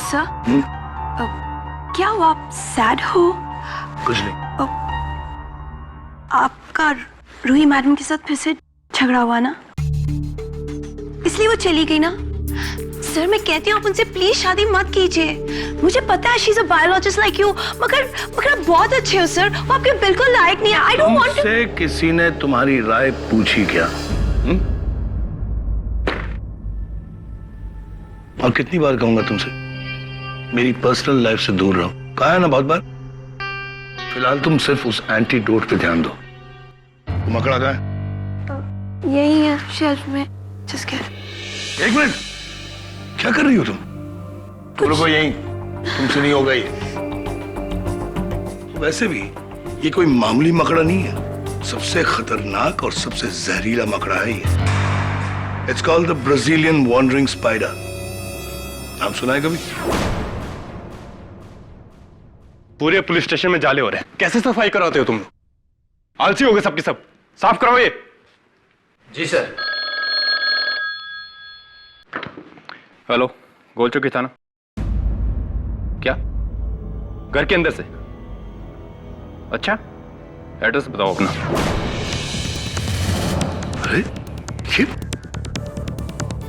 Sir, क्या हुआ? आप सैड हो? कुछ नहीं। आपका रूही मैडम के साथ फिर से झगड़ा हुआ ना, इसलिए वो चली गई ना? सर मैं कहती हूँ आप उनसे प्लीज शादी मत कीजिए। मुझे पता है she is a biologist like you, मगर आप बहुत अच्छे हो सर, वो आपके बिल्कुल लायक नहीं है। I don't want to. तुमसे किसी ने तुम्हारी राय पूछी क्या? और कितनी बार कहूंगा तुमसे मेरी पर्सनल लाइफ से दूर रहो? कहा है ना बहुत बार। फिलहाल तुम सिर्फ उस एंटीडोट पे ध्यान दो। वो मकड़ा कहाँ है? यही है शेल्फ में। Just get. एक मिनट, क्या कर रही हो तुम? रुको यहीं, तुमसे नहीं होगा ये। वैसे भी ये कोई मामूली मकड़ा नहीं है, सबसे खतरनाक और सबसे जहरीला मकड़ा है ये। It's called the Brazilian wandering spider. नाम सुना है कभी? पूरे पुलिस स्टेशन में जाले हो रहे हैं, कैसे सफाई कराते हो तुम? आलसी हो गए सबके सब, साफ कराओ ये। जी सर। हेलो, गोल चौकी थाना। क्या? घर के अंदर से? अच्छा, एड्रेस बताओ अपना। अरे ये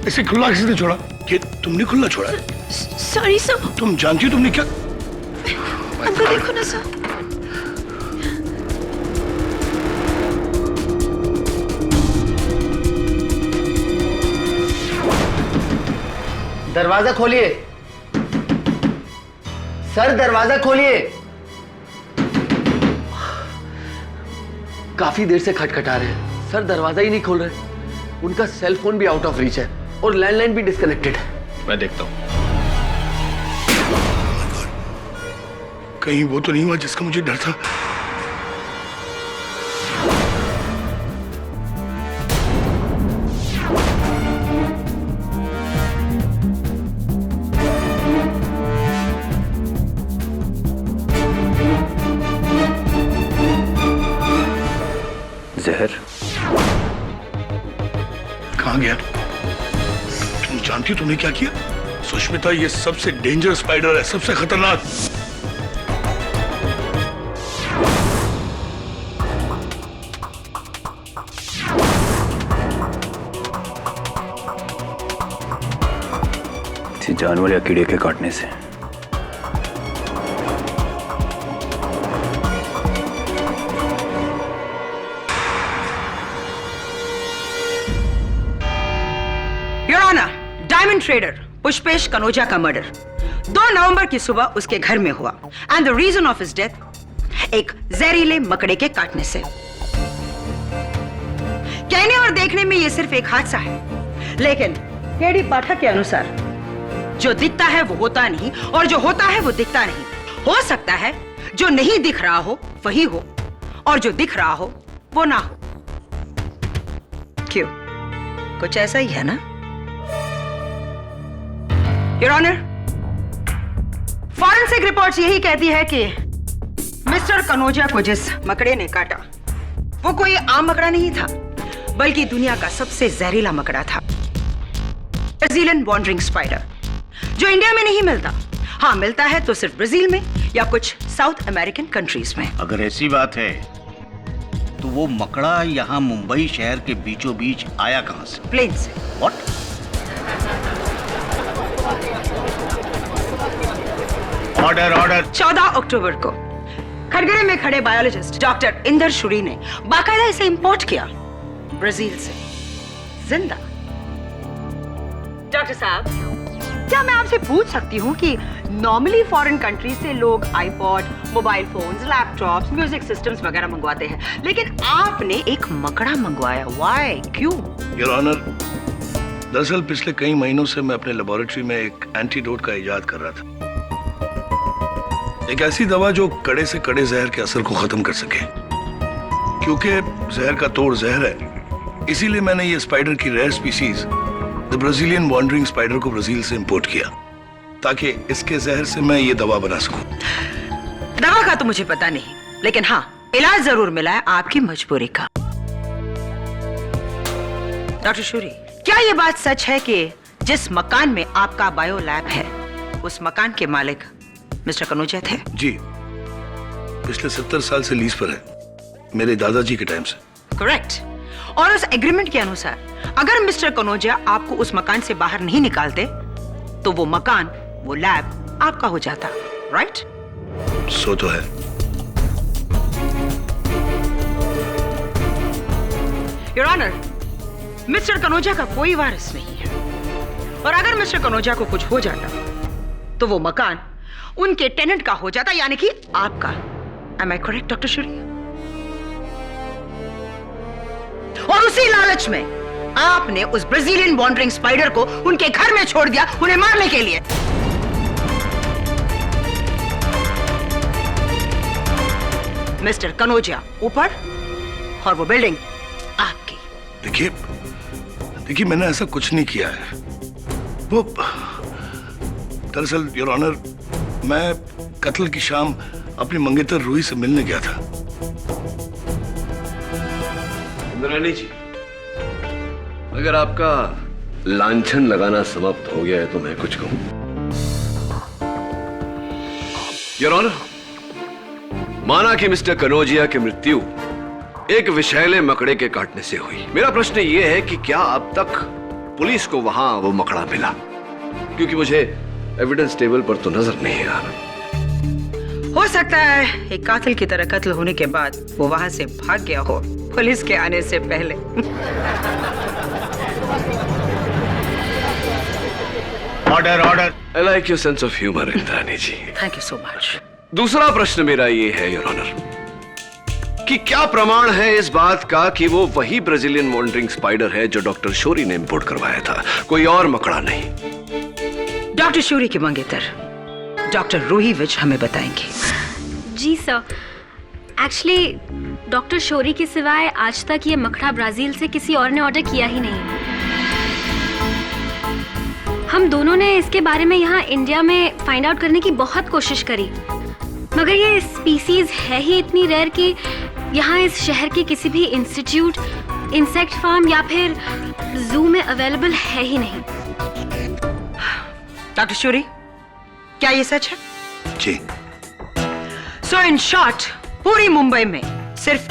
इसे खुला किसने छोड़ा? ये तुमने खुला छोड़ा है? Sorry sir. तुम जानती हो तुमने क्या? अंकल देखो ना सर। दरवाजा खोलिए सर, दरवाजा खोलिए। काफी देर से खटखटा रहे हैं सर, दरवाजा ही नहीं खोल रहे। उनका सेल फोन भी आउट ऑफ रीच है और लैंडलाइन भी डिस्कनेक्टेड है। मैं देखता हूं। कहीं वो तो नहीं हुआ जिसका मुझे डर था? जहर कहां गया? तुम जानती हो तुमने क्या किया? सुष्मिता, ये सबसे डेंजर स्पाइडर है, सबसे खतरनाक। किसी जानवर या कीड़े के काटने से। Your honour, diamond trader Pushpesh Kanoja का मर्डर 2 नवंबर की सुबह उसके घर में हुआ and the reason of his death एक जहरीले मकड़े के काटने से। कहने और देखने में यह सिर्फ एक हादसा है, लेकिन केडी पाठक के अनुसार जो दिखता है वो होता नहीं और जो होता है वो दिखता नहीं। हो सकता है जो नहीं दिख रहा हो वही हो और जो दिख रहा हो वो ना हो। क्यों, कुछ ऐसा ही है ना? योर ऑनर, फॉरेंसिक रिपोर्ट्स यही कहती है कि मिस्टर कनोजा को जिस मकड़े ने काटा वो कोई आम मकड़ा नहीं था, बल्कि दुनिया का सबसे जहरीला मकड़ा था, ब्राजीलियन वॉन्डरिंग स्पाइडर, जो इंडिया में नहीं मिलता। हाँ, मिलता है तो सिर्फ ब्राजील में या कुछ साउथ अमेरिकन कंट्रीज में। अगर ऐसी बात है तो वो मकड़ा यहाँ मुंबई शहर के बीचों बीच आया कहां से? प्लेन से। व्हाट? Order order. 14 अक्टूबर को खड़गरे में खड़े बायोलॉजिस्ट डॉक्टर इंदर शुरी ने बाकायदा इसे इंपोर्ट किया ब्राजील से, जिंदा। डॉक्टर साहब, क्या मैं आपसे पूछ सकती हूँ कि नॉर्मली फॉरेन कंट्री से लोग iPod, mobile phones, laptops, music systems वगैरह मंगवाते हैं, लेकिन आपने एक मकड़ा मंगवाया, व्हाई, क्यों? योर ऑनर, दरअसल पिछले कई महीनों से मैं अपने लेबोरेटरी में एक एंटीडोट का इजाद कर रहा था। एक ऐसी दवा जो कड़े से कड़े जहर के असर को खत्म कर सके। क्योंकि जहर का तोड़ जहर है, इसीलिए मैंने ये स्पाइडर की rare species the Brazilian wandering spider को ब्राजील से इंपोर्ट किया, ताकि इसके जहर से मैं ये दवा बना सकूं। दवा का तो मुझे पता नहीं, लेकिन हाँ, इलाज जरूर मिला है आपकी मजबूरी का। डॉक्टर शूरी, क्या ये बात सच है कि जिस मकान में आपका बायो लैब है उस मकान के मालिक मिस्टर कनौजिया थे? जी, पिछले 70 साल से लीज पर है, मेरे दादाजी के टाइम से। करेक्ट। और उस एग्रीमेंट के अनुसार अगर मिस्टर कनौजिया आपको उस मकान से बाहर नहीं निकालते तो वो मकान, वो लैब आपका हो जाता, राइट? सो तो है। योर ऑनर, मिस्टर कनौजिया का कोई वारिस नहीं है, और अगर मिस्टर कनौजिया को कुछ हो जाता तो वो मकान उनके टेनेंट का हो जाता, यानी कि आपका। Am I correct, डॉक्टर शूरी? और उसी लालच में आपने उस ब्राजीलियन वॉन्डरिंग स्पाइडर को उनके घर में छोड़ दिया, उन्हें मारने के लिए। मिस्टर कनौजिया ऊपर और वो बिल्डिंग आपकी। देखिए मैंने ऐसा कुछ नहीं किया है। वो दरअसल योर ऑनर, मैं कत्ल की शाम अपनी मंगेतर रूही से मिलने गया था। इंद्राणी जी, अगर आपका लांछन लगाना समाप्त हो गया है तो मैं कुछ कहूं। योर ऑनर, माना कि मिस्टर कनौजिया की मृत्यु एक विषैले मकड़े के काटने से हुई। मेरा प्रश्न यह है कि क्या अब तक पुलिस को वहां वो मकड़ा मिला? क्योंकि मुझे एविडेंस टेबल पर तो नजर नहीं आ रहा। हो सकता है एक कातिल की तरह कत्ल होने के बाद वो वहां से भाग गया हो पुलिस के आने से पहले। Order order. I like your sense of humour Indrani ji. Thank you so much. दूसरा प्रश्न मेरा ये है योर ऑनर कि क्या प्रमाण है इस बात का कि वो वही ब्राजीलियन वॉन्डरिंग स्पाइडर है जो डॉक्टर शोरी ने इंपोर्ट करवाया था, कोई और मकड़ा नहीं? डॉक्टर शूरी की मंगेतर डॉक्टर रूही विज हमें बताएंगे। जी सर, एक्चुअली डॉक्टर शोरी के सिवाय आज तक ये मकड़ा ब्राजील से किसी और ने ऑर्डर किया ही नहीं। हम दोनों ने इसके बारे में यहाँ इंडिया में फाइंड आउट करने की बहुत कोशिश करी, मगर ये स्पीसीज है ही इतनी रेयर कि यहाँ इस शहर के किसी भी इंस्टीट्यूट, इंसेक्ट फार्म या फिर जू में अवेलेबल है ही नहीं। डॉक्टर शूरी, क्या ये सच है? जी। सो इन शॉर्ट, पूरी मुंबई में सिर्फ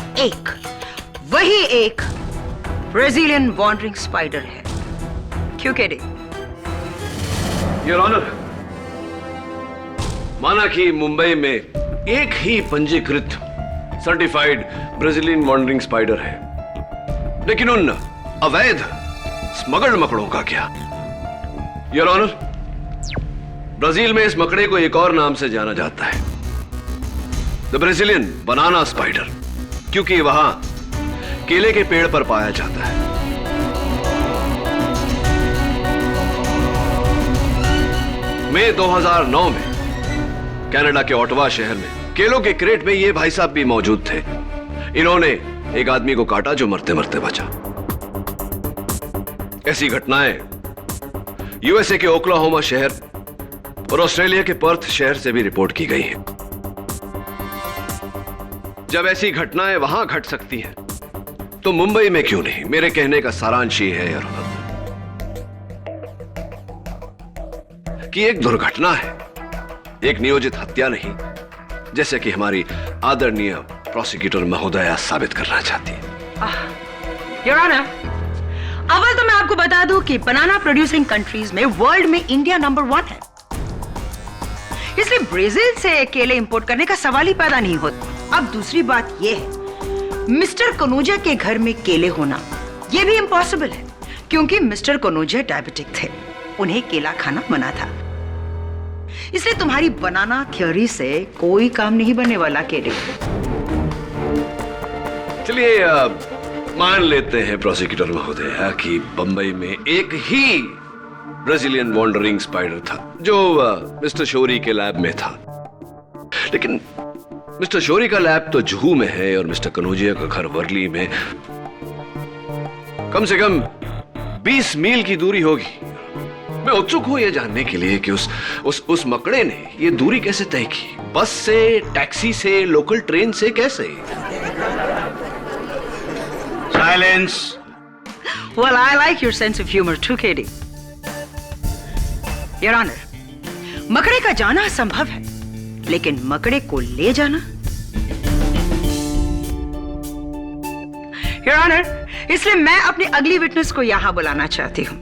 वही एक ब्राजीलियन वॉन्डरिंग स्पाइडर है। क्यों केडी? योर ऑनर, माना कि मुंबई में एक ही पंजीकृत सर्टिफाइड ब्राजीलियन वॉन्डरिंग स्पाइडर है, लेकिन उन अवैध स्मगल्ड मकड़ों का क्या? योर ऑनर, ब्राजील में इस मकड़े को एक और नाम से जाना जाता है, द ब्राजीलियन बनाना स्पाइडर, क्योंकि वहां केले के पेड़ पर पाया जाता है। मई 2009 में कनाडा के ऑटवा शहर में केलों के क्रेट में ये भाई साहब भी मौजूद थे। इन्होंने एक आदमी को काटा जो मरते मरते बचा। ऐसी घटनाएं यूएसए के ओक्लाहोमा शहर और ऑस्ट्रेलिया के पर्थ शहर से भी रिपोर्ट की गई हैं। जब ऐसी घटनाएं वहां घट सकती हैं, तो मुंबई में क्यों नहीं? मेरे कहने का सारांश ये है यार कि एक दुर्घटना है, एक नियोजित हत्या नहीं, जैसे कि हमारी आदरणीय प्रोसिक्यूटर महोदया साबित करना चाहती है। योर ऑनर, अव्वल तो मैं आपको बता दूं कि बनाना प्रोड्यूसिंग कंट्रीज में वर्ल्ड में इंडिया नंबर 1 है, इसलिए ब्राजील से केले इंपोर्ट करने का सवाल ही पैदा नहीं होता। अब दूसरी बात यह है, मिस्टर कनौजिया के घर में केले होना यह भी इम्पॉसिबल है, क्योंकि मिस्टर कनौजिया डायबिटिक थे, उन्हें केला खाना मना था। इसलिए तुम्हारी बनाना थ्योरी से कोई काम नहीं बनने वाला केले। चलिए मान लेते हैं प्रोसिक्यूटर महोदया कि बंबई में एक ही ब्राजीलियन वॉन्डरिंग स्पाइडर था जो मिस्टर शोरी के लैब में था, लेकिन मिस्टर शोरी का लैब तो जुहू में है और मिस्टर कनौजिया का घर वर्ली में कम से कम 20 मील की दूरी होगी। मैं उत्सुक हूं यह जानने के लिए कि उस मकड़े ने यह दूरी कैसे तय की? बस से, टैक्सी से, लोकल ट्रेन से, कैसे? Silence. Well, I like your sense of humor too, Katie. Your Honor, मकड़े का जाना संभव है, लेकिन मकड़े को ले जाना? योर ऑनर, इसलिए मैं अपनी अगली विटनेस को यहां बुलाना चाहती हूं।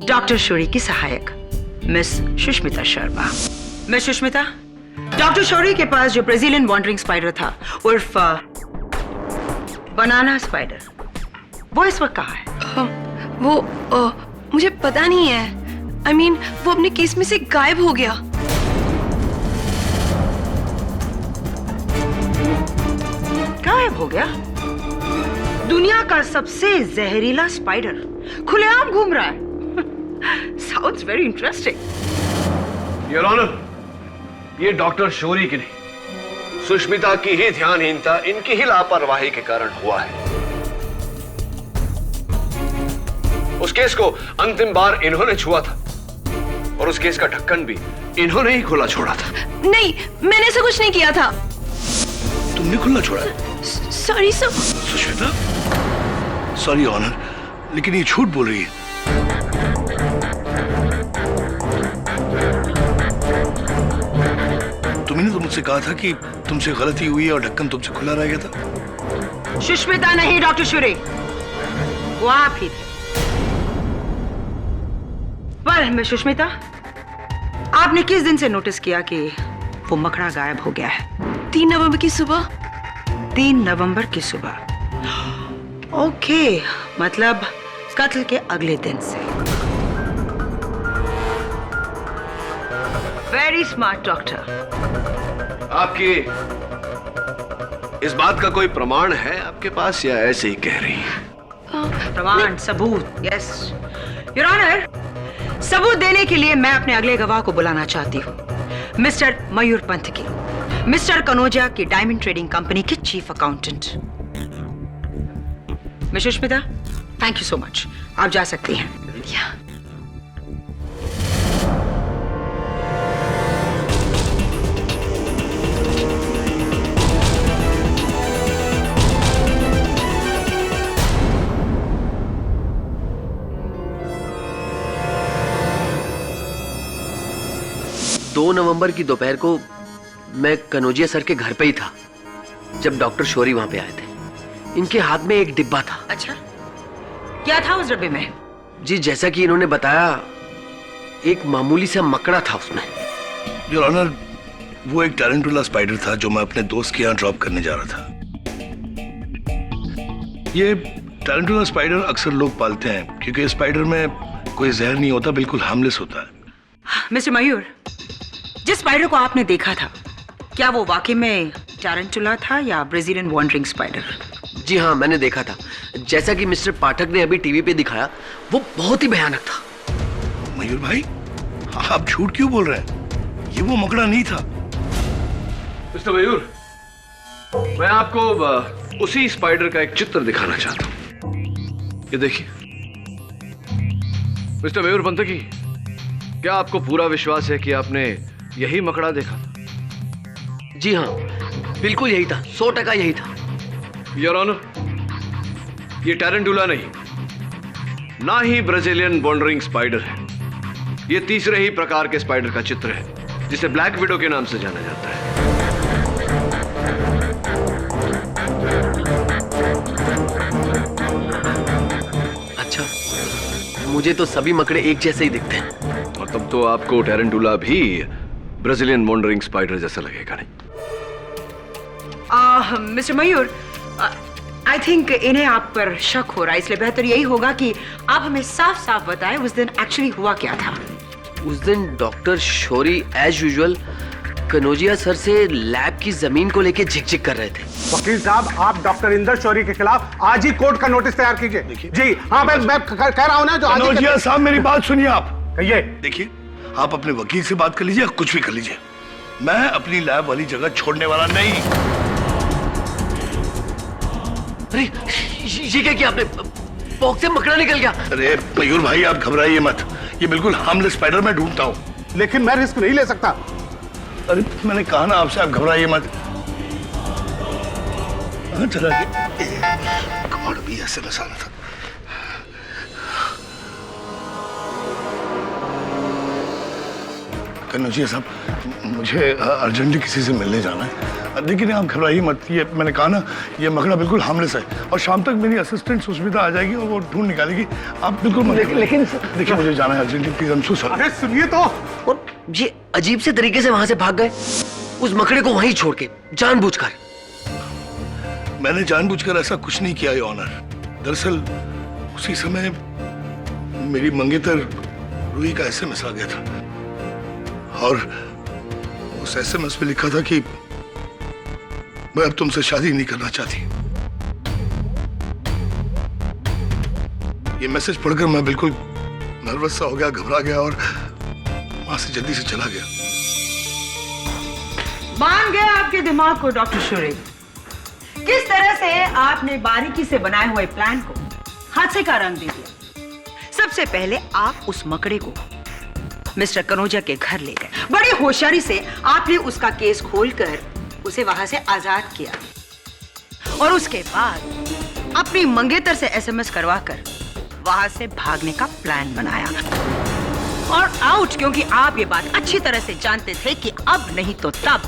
डॉक्टर शौरी की सहायक miss Sushmita Sharma. Miss Sushmita, doctor Shauri के पास जो ब्राजीलियन वॉन्डरिंग स्पाइडर था उर्फ बनाना स्पाइडर, वो इस वक्त कहाँ है? मुझे पता नहीं है। I mean, वो अपने केस में से गायब हो गया। गायब हो गया? दुनिया का सबसे जहरीला स्पाइडर खुलेआम घूम रहा है। Sounds very interesting. Your honour, ये डॉक्टर शौरी की नहीं, सुष्मिता की ही ध्यानहीनता, इनकी ही लापरवाही के कारण हुआ है। उस केस को अंतिम बार इन्होंने छुआ था और उस केस का ढक्कन भी इन्होंने ही खुला छोड़ा था। नहीं, मैंने ऐसा कुछ नहीं किया था। तुमने खुला छोड़ा? Sorry sir. Sushmita, sorry honour, लेकिन ये झूठ बोल रही है। तुमने तो मुझसे कहा था कि तुमसे गलती हुई है और ढक्कन तुमसे खुला रह गया था। सुष्मिता नहीं डॉक्टर शौरी, वो आप ही थे। पर मैं सुष्मिता, आपने किस दिन से नोटिस किया कि वो मकड़ा गायब हो गया है? 3 नवंबर की सुबह। 3 नवंबर की सुबह। ओके, मतलब कत्ल के अगले दिन से। Very smart doctor. आपकी इस बात का कोई प्रमाण है आपके पास या ऐसे ही कह रही है? प्रमाण, सबूत? यस योर ऑनर, सबूत देने के लिए मैं अपने अगले गवाह को बुलाना चाहती हूँ, मिस्टर मयूर पंत की, मिस्टर कनोजा की डायमंड ट्रेडिंग कंपनी के chief accountant. Miss Sushmita, thank you so much, आप जा सकती हैं। दो नवंबर की दोपहर को मैं कनोजिया सर के घर पे ही था जब डॉक्टर शौरी वहां पे आए थे। इनके हाथ में एक डिब्बा था। अच्छा, क्या था उस डब्बे में? जी, जैसा कि इन्होंने बताया, एक मामूली सा मकड़ा था उसमें। योर ऑनर, वो एक टैरेंटुला स्पाइडर था जो मैं अपने दोस्त के यहाँ ड्रॉप करने जा रहा था। ये टैरेंटुला स्पाइडर अक्सर लोग पालते हैं क्योंकि स्पाइडर में कोई जहर नहीं होता, बिल्कुल हार्मलेस होता है। मिस्टर मयूर, जिस स्पाइडर को आपने देखा था, क्या वो वाकई में टैरेंटुला था या ब्राजीलियन वॉन्डरिंग स्पाइडर? जी हाँ, मैंने देखा था। जैसा कि मिस्टर पाठक ने अभी टीवी पे दिखाया, वो बहुत ही भयानक था। मयूर भाई, आप झूठ क्यों बोल रहे हैं? ये वो मकड़ा नहीं था। मिस्टर मयूर, मैं आपको उसी स्पाइडर का एक चित्र दिखाना चाहता हूं। ये देखिए। मिस्टर मयूर पंतकी, क्या आपको पूरा विश्वास है कि आपने यही मकड़ा देखा था? जी हाँ, बिल्कुल यही था, 100% यही था। योर ऑनर, ये टैरेंटुला नहीं, ना ही ब्राजीलियन वॉन्डरिंग स्पाइडर है। ये तीसरे ही प्रकार के स्पाइडर का चित्र है जिसे ब्लैक विडो के नाम से जाना जाता है। अच्छा, मुझे तो सभी मकड़े एक जैसे ही दिखते हैं। और तब तो आपको टैरेंटुला भी ब्राजीलियन वॉन्डरिंग स्पाइडर जैसा लगेगा, नहीं? मिस्टर मयूर, आई थिंक इन्हें आप पर शक हो रहा है, इसलिए बेहतर यही होगा कि आप हमें साफ साफ बताएं उस दिन एक्चुअली हुआ क्या था। उस दिन doctor Shauri as usual Kanojia sir से लैब की जमीन को लेके झिकझिक कर रहे थे। वकील साहब, आप डॉक्टर इंदर शौरी के खिलाफ आज ही कोर्ट का नोटिस तैयार कीजिए। जी हाँ, मैं कह रहा हूँ ना, जो आज कनौजिया साहब, मेरी बात सुनिए आप। कहिए। देखिए, आप अपने वकील से बात कर लीजिए, कुछ भी कर लीजिए, मैं अपनी लैब वाली जगह छोड़ने वाला नहीं। अरे ये क्या किया आपने? पॉक से मकड़ा निकल गया। अरे मयूर भाई, आप घबराइए मत, ये बिल्कुल हार्मलेस स्पाइडर मैं ढूंढता हूँ। लेकिन मैं रिस्क नहीं ले सकता। अरे मैंने कहा ना आपसे, आप घबराइए मत। चला गया, कमांड भी ऐसे बसाना था। कन्नौजिया साहब, मुझे अर्जेंटली किसी से मिलने जाना है। लेकिन आप घबराइए मत, ये मैंने कहा ना, ये मकड़ा बिल्कुल हार्मलेस है और शाम तक मेरी असिस्टेंट सुष्मिता आ जाएगी और वो ढूंढ निकालेगी। आप बिल्कुल मत, लेकिन देखिए मुझे जाना है urgently, please. I am so sorry. अरे सुनिए तो। और ये अजीब से तरीके से वहां से भाग गए, उस मकड़े को वहीं छोड़ के, जानबूझकर। मैंने जानबूझकर ऐसा कुछ नहीं किया, योर ऑनर। दरअसल उसी समय मेरी मंगेतर रूही का एसएमएस आ गया था और उस एसएमएस में लिखा था कि मैं अब तुमसे शादी नहीं करना चाहती। ये मैसेज पढ़कर मैं बिल्कुल नर्वस सा हो गया, घबरा गया और वहां से जल्दी से चला गया। मान गए आपके दिमाग को डॉक्टर शोरी। किस तरह से आपने बारीकी से बनाए हुए प्लान को हादसे का रंग दे दिया। सबसे पहले आप उस मकड़े को मिस्टर कनौजिया के घर ले गए। बड़ी होशियारी से आपने उसका केस खोलकर उसे वहां से आजाद किया और उसके बाद अपनी मंगेतर से एसएमएस करवाकर वहां से भागने का प्लान बनाया और आउट, क्योंकि आप ये बात अच्छी तरह से जानते थे कि अब नहीं तो तब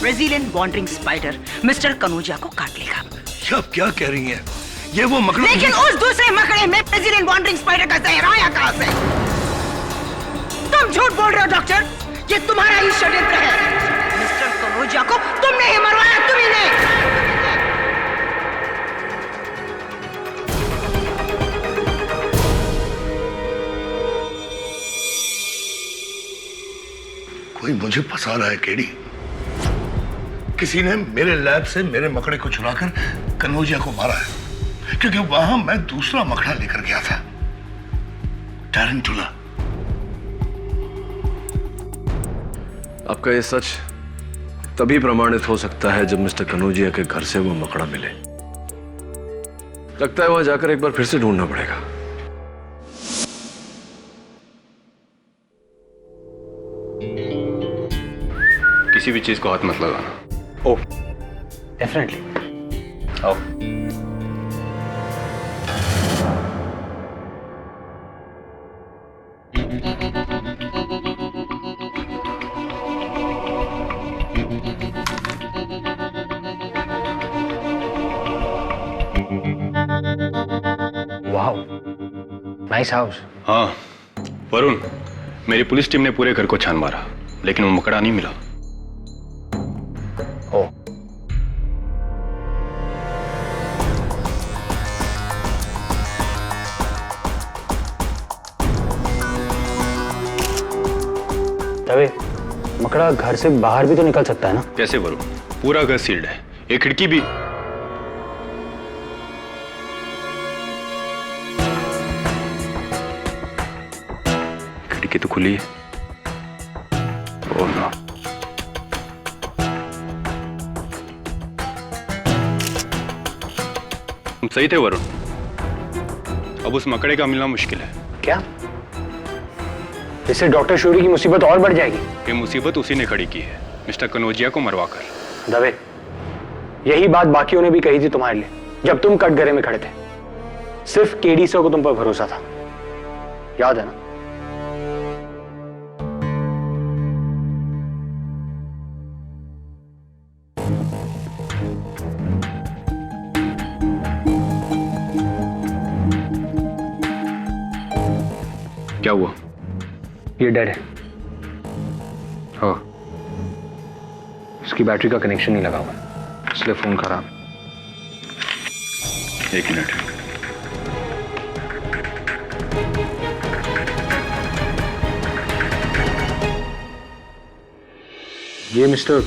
Brazilian wandering spider mister Kanaujia को काट लेगा। ये आप क्या कह रही हैं? ये वो मकड़ा। लेकिन उस दूसरे मकड़े में ब्राजीलियन वॉन्डरिंग स्पाइडर का जहर आया कहां से? तुम झूठ बोल रहे हो डॉक्टर, ये तुम्हारा ही षड्यंत्र है। मिस्टर कनौजिया को तुमने ही मरवाया, तुम्ही ने। कोई मुझे फंसा रहा है केडी। किसी ने मेरे लैब से मेरे मकड़े को चुराकर कनौजिया को मारा है, क्योंकि वहां मैं दूसरा मकड़ा लेकर गया था, टैरेंटुला। आपका ये सच तभी प्रमाणित हो सकता है जब मिस्टर कनौजिया के घर से वो मकड़ा मिले। लगता है वहां जाकर एक बार फिर से ढूंढना पड़ेगा। किसी भी चीज को हाथ मत लगाना। ओह, डेफिनेटली। आओ। Wow, nice house. हाँ वरुण, मेरी पुलिस टीम ने पूरे घर को छान मारा, लेकिन वो मकड़ा नहीं मिला। ओह, तभी मकड़ा घर से बाहर भी तो निकल सकता है ना? कैसे वरुण? पूरा घर सील्ड है, एक खिड़की भी। खिड़की तो खुली है। Oh no. तुम सही थे वरुण, अब उस मकड़े का मिलना मुश्किल है। क्या? इससे डॉक्टर शोरी की मुसीबत और बढ़ जाएगी। ये मुसीबत उसी ने खड़ी की है, मिस्टर कनौजिया को मरवाकर। दवे, यही बात बाकियों ने भी कही थी तुम्हारे लिए जब तुम कटघरे में खड़े थे। सिर्फ केडी सर को तुम पर भरोसा था, याद है ना? क्या हुआ? ये डेड है। हाँ, उसकी बैटरी का कनेक्शन नहीं लगा हुआ, इसलिए फोन खराब। एक मिनट। ये मिस्टर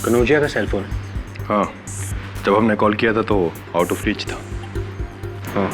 कनौजिया का सेल फोन है। हाँ, जब हमने कॉल किया था तो आउट ऑफ रीच था। हाँ,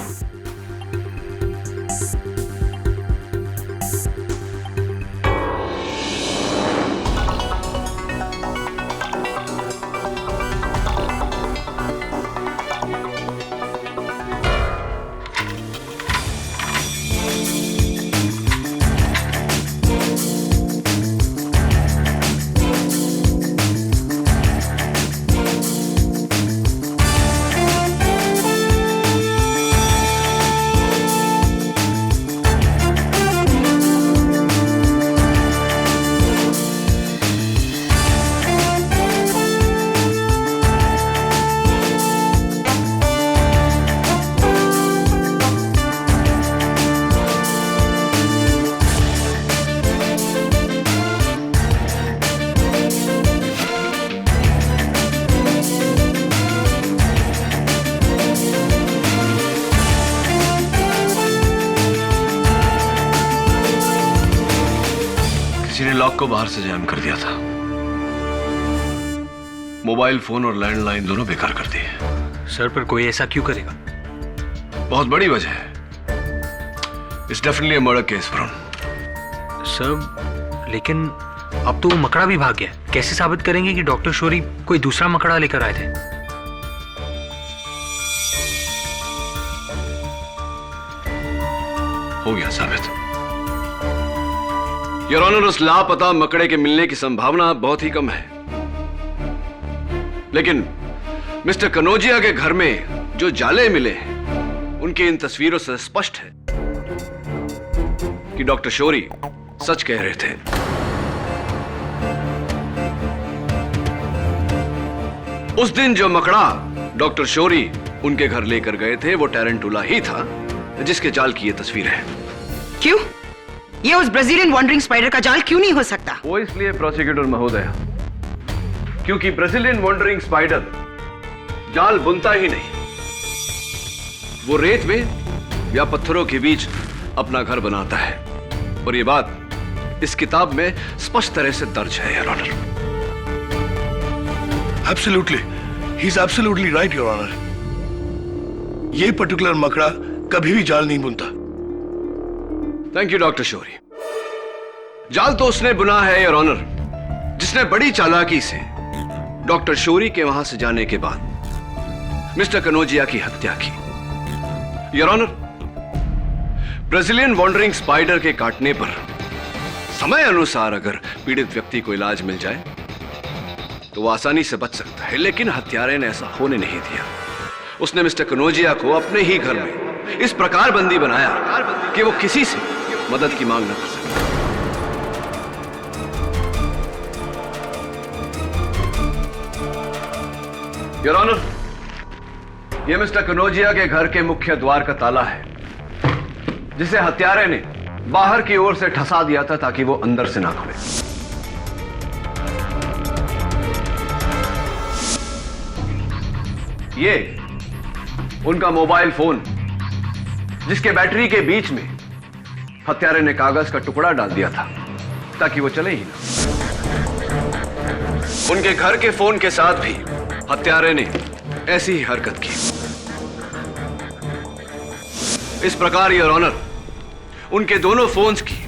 किसी ने लॉक को बाहर से जैम कर दिया था। मोबाइल फोन और लैंडलाइन दोनों बेकार कर दिए। सर, पर कोई ऐसा क्यों करेगा? बहुत बड़ी वजह है। It's definitely a murder case Varun. Sir, लेकिन अब तो वो मकड़ा भी भाग गया। कैसे साबित करेंगे कि डॉक्टर शौरी कोई दूसरा मकड़ा लेकर आए थे? हो गया साबित। योर ऑनर, उस लापता मकड़े के मिलने की संभावना बहुत ही कम है, लेकिन मिस्टर कनौजिया के घर में जो जाले मिले हैं उनकी इन तस्वीरों से स्पष्ट है कि डॉक्टर शौरी सच कह रहे थे। उस दिन जो मकड़ा डॉक्टर शौरी उनके घर लेकर गए थे वो टैरेंटुला ही था जिसके जाल की ये तस्वीर है। क्यों? ये उस ब्राजीलियन वॉन्डरिंग स्पाइडर का जाल क्यों नहीं हो सकता? वो इसलिए प्रोसिक्यूटर महोदय, क्योंकि ब्राजीलियन वॉन्डरिंग स्पाइडर जाल बुनता ही नहीं, वो रेत में या पत्थरों के बीच अपना घर बनाता है। और ये बात इस किताब में स्पष्ट तरह से दर्ज है, your honour. Absolutely, he is absolutely right, your honour. ये पर्टिकुलर मकड़ा कभी भी जाल नहीं बुनता। Thank you doctor Shourie. जाल तो उसने बुना है, योर ऑनर, जिसने बड़ी चालाकी से डॉक्टर शौरी के वहां से जाने के बाद मिस्टर कनौजिया की हत्या की। Your honour, Brazilian wandering spider के काटने पर समय अनुसार अगर पीड़ित व्यक्ति को इलाज मिल जाए तो वो आसानी से बच सकता है, लेकिन हत्यारे ने ऐसा होने नहीं दिया। उसने मिस्टर कनौजिया को अपने ही घर में इस प्रकार बंदी बनाया कि वो किसी से मदद की मांग न कर सके। योर ऑनर, यह मिस्टर कनौजिया के घर के मुख्य द्वार का ताला है, जिसे हत्यारे ने बाहर की ओर से ठसा दिया था ताकि वो अंदर से ना खुले। ये उनका मोबाइल फोन, जिसके बैटरी के बीच में हत्यारे ने कागज का टुकड़ा डाल दिया था ताकि वो चले ही ना। उनके घर के फोन के साथ भी हत्यारे ने ऐसी ही हरकत की। इस प्रकार योर ऑनर, उनके दोनों फोन्स की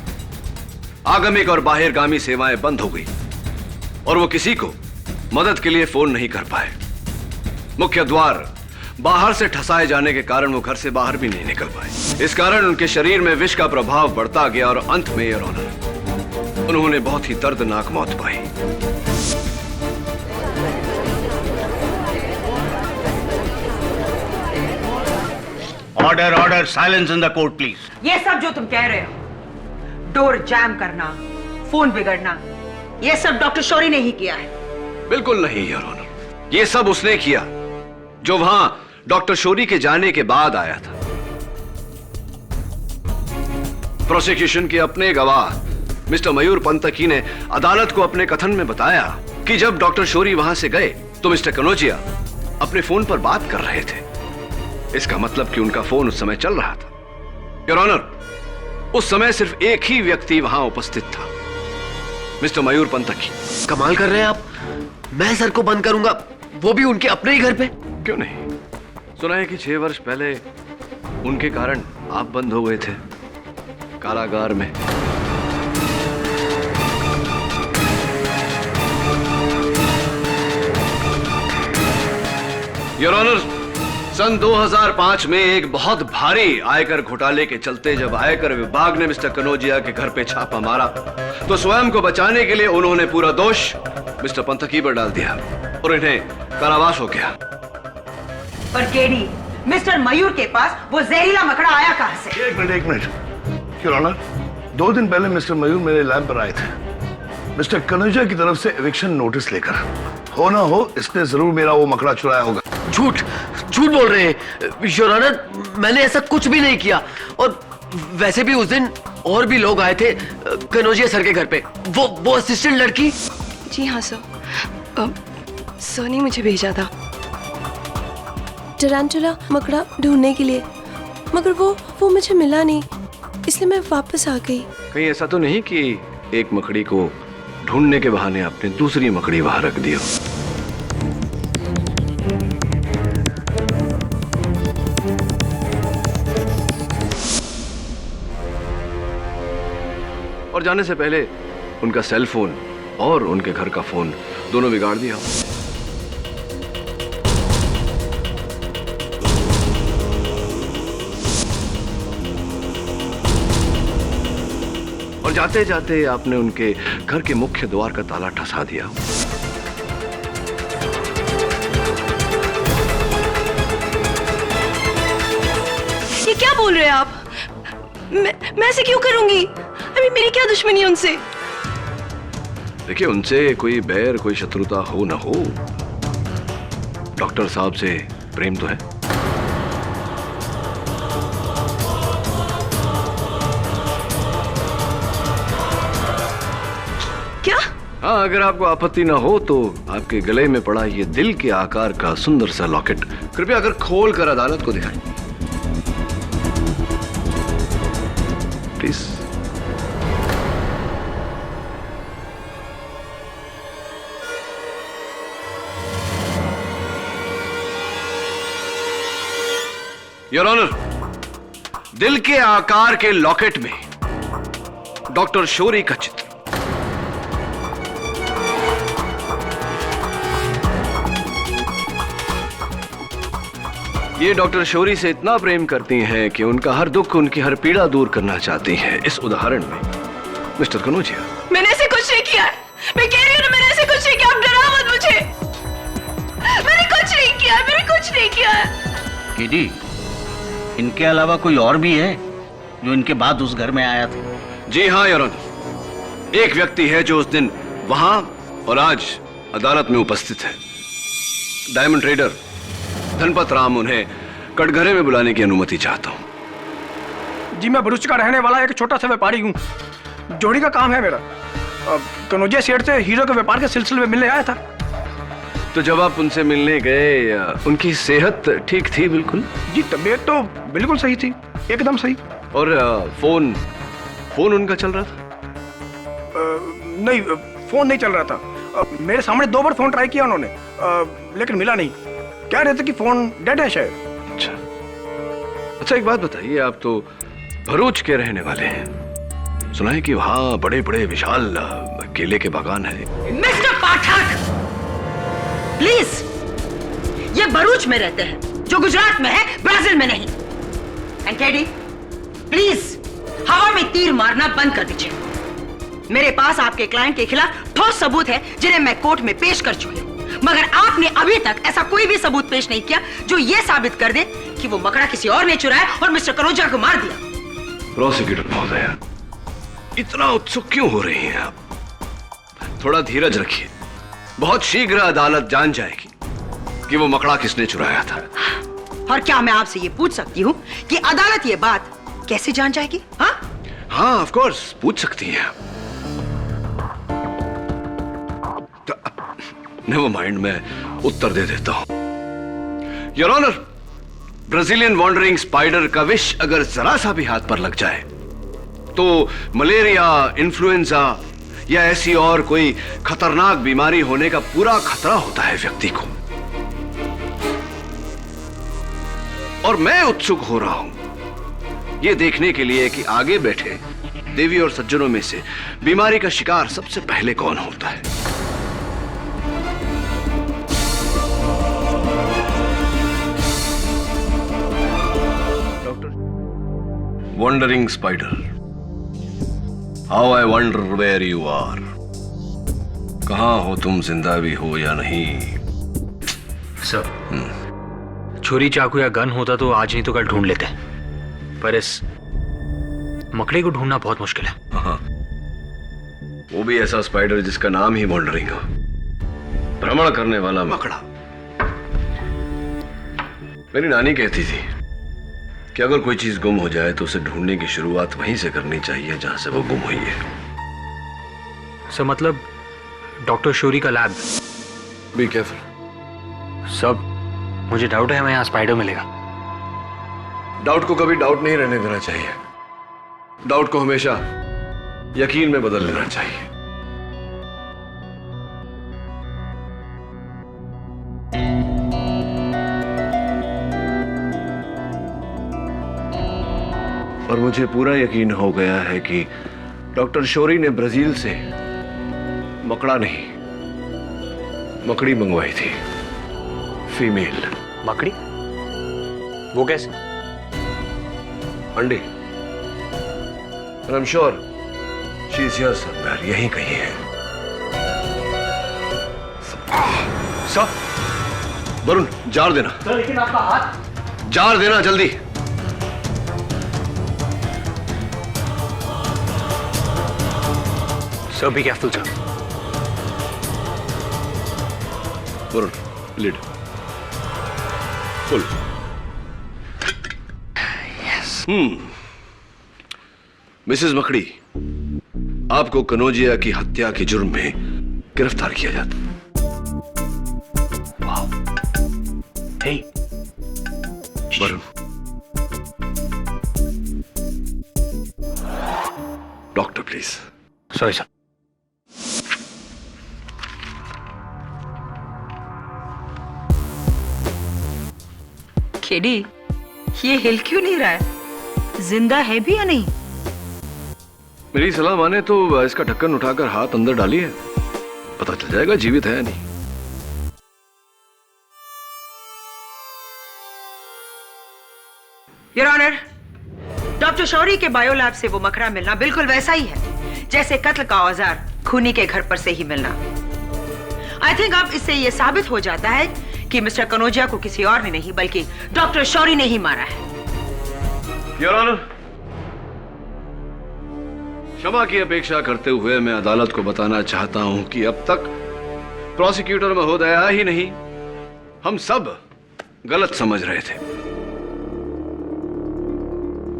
आगमिक और बाहिरगामी सेवाएं बंद हो गई और वो किसी को मदद के लिए फोन नहीं कर पाए। मुख्य द्वार बाहर से ठसाए जाने के कारण वो घर से बाहर भी नहीं निकल पाए। इस कारण उनके शरीर में विष का प्रभाव बढ़ता गया और अंत में योर ऑनर, उन्होंने बहुत ही दर्दनाक मौत पाई। Order, order, silence in the court please. ये सब जो तुम कह रहे हो, डोर जैम करना, फोन बिगड़ना, ये सब डॉक्टर शौरी ने ही किया है। बिल्कुल नहीं योर ऑनर, ये सब उसने किया जो वहां डॉक्टर शौरी के जाने के बाद आया था। प्रोसिक्यूशन के अपने गवाह मिस्टर मयूर पंतकी ने अदालत को अपने कथन में बताया कि जब डॉक्टर शौरी वहां से गए तो मिस्टर कनौजिया अपने फोन पर बात कर रहे थे। इसका मतलब कि उनका फोन उस समय चल रहा था। योर ऑनर, उस समय सिर्फ एक ही व्यक्ति वहां उपस्थित था, मिस्टर मयूर पंतकी। कमाल कर रहे हैं आप। मैं सर को बंद करूंगा, वो भी उनके अपने ही घर पे। क्यों नहीं? सुना है कि 6 वर्ष पहले उनके कारण आप बंद हो गए थे कारागार में। योर ऑनर, सन 2005 में एक बहुत भारी आयकर घोटाले के चलते जब आयकर विभाग ने मिस्टर कनौजिया के घर पे छापा मारा तो स्वयं को बचाने के लिए उन्होंने पूरा दोष मिस्टर पंतकी पर डाल दिया और इन्हें कारावास हो गया। पर केडी, मिस्टर मयूर के पास वो जहरीला मकड़ा आया कहां से? एक मिनट योर ऑनर, 2 दिन पहले मिस्टर मयूर मेरे लैब पर आए थे मिस्टर कनौजिया की तरफ से एविक्शन नोटिस लेकर। हो ना हो इसने जरूर मेरा वो मकड़ा चुराया होगा। झूठ झूठ बोल रहे हैं योर ऑनर, मैंने ऐसा कुछ भी नहीं किया। और वैसे भी उस दिन और भी लोग आए थे कनौजिया सर के घर पे। वो असिस्टेंट लड़की। जी हाँ सर, सर ने मुझे भेजा था टैरेंटुला मकड़ा ढूंढने के लिए, मगर वो मुझे मिला नहीं, इसलिए मैं वापस आ गई। कहीं ऐसा तो नहीं कि एक मकड़ी को ढूंढने के बहाने आपने दूसरी मकड़ी वहां रख दी हो। और जाने से पहले उनका सेल फोन और उनके घर का फोन दोनों बिगाड़ दिया। और जाते जाते आपने उनके घर के मुख्य द्वार का ताला ठसा दिया। ये क्या बोल रहे हैं आप? मैं ऐसे क्यों करूंगी? अभी मेरी क्या दुश्मनी है उनसे? देखिए, उनसे कोई बैर कोई शत्रुता हो ना हो, डॉक्टर साहब से प्रेम तो है। क्या? हाँ, अगर आपको आपत्ति ना हो तो आपके गले में पड़ा ये दिल के आकार का सुंदर सा लॉकेट कृपया अगर खोल कर अदालत को दिखाएं प्लीज। योर ऑनर, दिल के आकार के लॉकेट में डॉक्टर शौरी का चित्र। ये डॉक्टर शौरी से इतना प्रेम करती हैं कि उनका हर दुख, उनकी हर पीड़ा दूर करना चाहती हैं। इस उदाहरण में मिस्टर कनौजिया, मैंने ऐसे कुछ नहीं किया है। मैं कह रही हूँ ना, मैंने ऐसे कुछ नहीं किया। आप डराओ मत मुझे। मैंने कुछ नहीं किया, मैंने कुछ नहीं किया। केडी, इनके अलावा कोई और भी है जो इनके बाद उस घर में आया था? जी हाँ योर ऑनर, एक व्यक्ति है जो उस दिन वहां और आज अदालत में उपस्थित है। Diamond trader Dhanpat Ram. उन्हें कटघरे में बुलाने की अनुमति चाहता हूं। जी, मैं भरूच का रहने वाला एक छोटा सा व्यापारी हूँ। जोड़ी का काम है मेरा। कनौजिया सेठ से हीरो के व्यापार के सिलसिले में मिलने आया था। तो जब आप उनसे मिलने गए, उनकी सेहत ठीक थी? बिल्कुल जी, तबीयत तो बिल्कुल सही थी, एकदम सही। और फोन उनका चल रहा था? नहीं, फोन नहीं चल रहा था। मेरे सामने 2 बार फोन ट्राई किया उन्होंने, लेकिन मिला नहीं। कह रहे थे कि फोन डेड है शायद। अच्छा, एक बात बताइए, आप तो भरूच के रहने वाले हैं। सुना है कि वहां बड़े बड़े विशाल केले के बागान है। मिस्टर पाठक, प्लीज, ये भरूच में रहते हैं, जो गुजरात में है, ब्राजील में नहीं। एंड टेडी, प्लीज हवा में तीर मारना बंद कर दीजिए। मेरे पास आपके क्लाइंट के खिलाफ ठोस सबूत है जिन्हें मैं कोर्ट में पेश कर चुकी हूं, मगर आपने अभी तक ऐसा कोई भी सबूत पेश नहीं किया जो यह साबित कर दे कि वो मकड़ा किसी और ने चुराया और मिस्टर कनौजिया को मार दिया। प्रोसिक्यूटर महोदय, इतना उत्सुक क्यों हो रही हैं आप? थोड़ा धीरज रखिए। बहुत शीघ्र अदालत जान जाएगी कि वो मकड़ा किसने चुराया था। और क्या मैं आपसे ये पूछ सकती हूँ कि अदालत ये बात कैसे जान जाएगी? हाँ, ऑफ कोर्स पूछ सकती हैं। नेवर माइंड, मैं उत्तर दे देता हूं। Your honour, Brazilian wandering spider का विष अगर जरा सा भी हाथ पर लग जाए तो मलेरिया, इन्फ्लुएंजा या ऐसी और कोई खतरनाक बीमारी होने का पूरा खतरा होता है व्यक्ति को। और मैं उत्सुक हो रहा हूं यह देखने के लिए कि आगे बैठे देवी और सज्जनों में से बीमारी का शिकार सबसे पहले कौन होता है। Wandering spider, how I wonder where you are. कहाँ हो तुम, जिंदा भी हो या नहीं? सर, छुरी, चाकू या गन होता तो आज नहीं तो कल ढूंढ लेते, पर इस मकड़े को ढूंढना बहुत मुश्किल है। हाँ, वो भी ऐसा स्पाइडर जिसका नाम ही वॉन्डरिंग हो, भ्रमण करने वाला मकड़ा। मेरी नानी कहती थी कि अगर कोई चीज गुम हो जाए तो उसे ढूंढने की शुरुआत वहीं से करनी चाहिए जहां से वो गुम हुई है। सर, मतलब डॉक्टर शौरी का लैब। Be careful. सब मुझे डाउट है हमें यहाँ स्पाइडर मिलेगा। डाउट को कभी डाउट नहीं रहने देना चाहिए। डाउट को हमेशा यकीन में बदल लेना चाहिए। और मुझे पूरा यकीन हो गया है कि डॉक्टर शौरी ने ब्राजील से मकड़ा नहीं, मकड़ी मंगवाई थी, फीमेल। मकड़ी? वो कैसे? अंडे। I am sure she is here somewhere, यहीं कहीं है। सर, वरुण जार देना। सर लेकिन आपका हाथ। जार देना जल्दी। Sir be careful sir. Varun lid full. Mrs Makdi, आपको कनौजिया की हत्या के जुर्म में गिरफ्तार किया जाता। Hey Varun, doctor please. Sorry sir. KD, ये हिल क्यों नहीं रहा है? जिंदा है भी या नहीं? मेरी सलाह माने तो इसका ढक्कन उठाकर हाथ अंदर डालिए, पता चल जाएगा जीवित है या नहीं। योर ऑनर, डॉक्टर शौरी के बायोलैब से वो मकड़ा मिलना बिल्कुल वैसा ही है जैसे कत्ल का औजार खूनी के घर पर से ही मिलना। आई थिंक अब इससे ये साबित हो जाता है कि मिस्टर कनौजिया को किसी और ने नहीं बल्कि डॉक्टर शौरी ने ही मारा है। योर ऑनर, क्षमा की अपेक्षा करते हुए मैं अदालत को बताना चाहता हूं कि अब तक प्रोसिक्यूटर महोदया ही नहीं, हम सब गलत समझ रहे थे।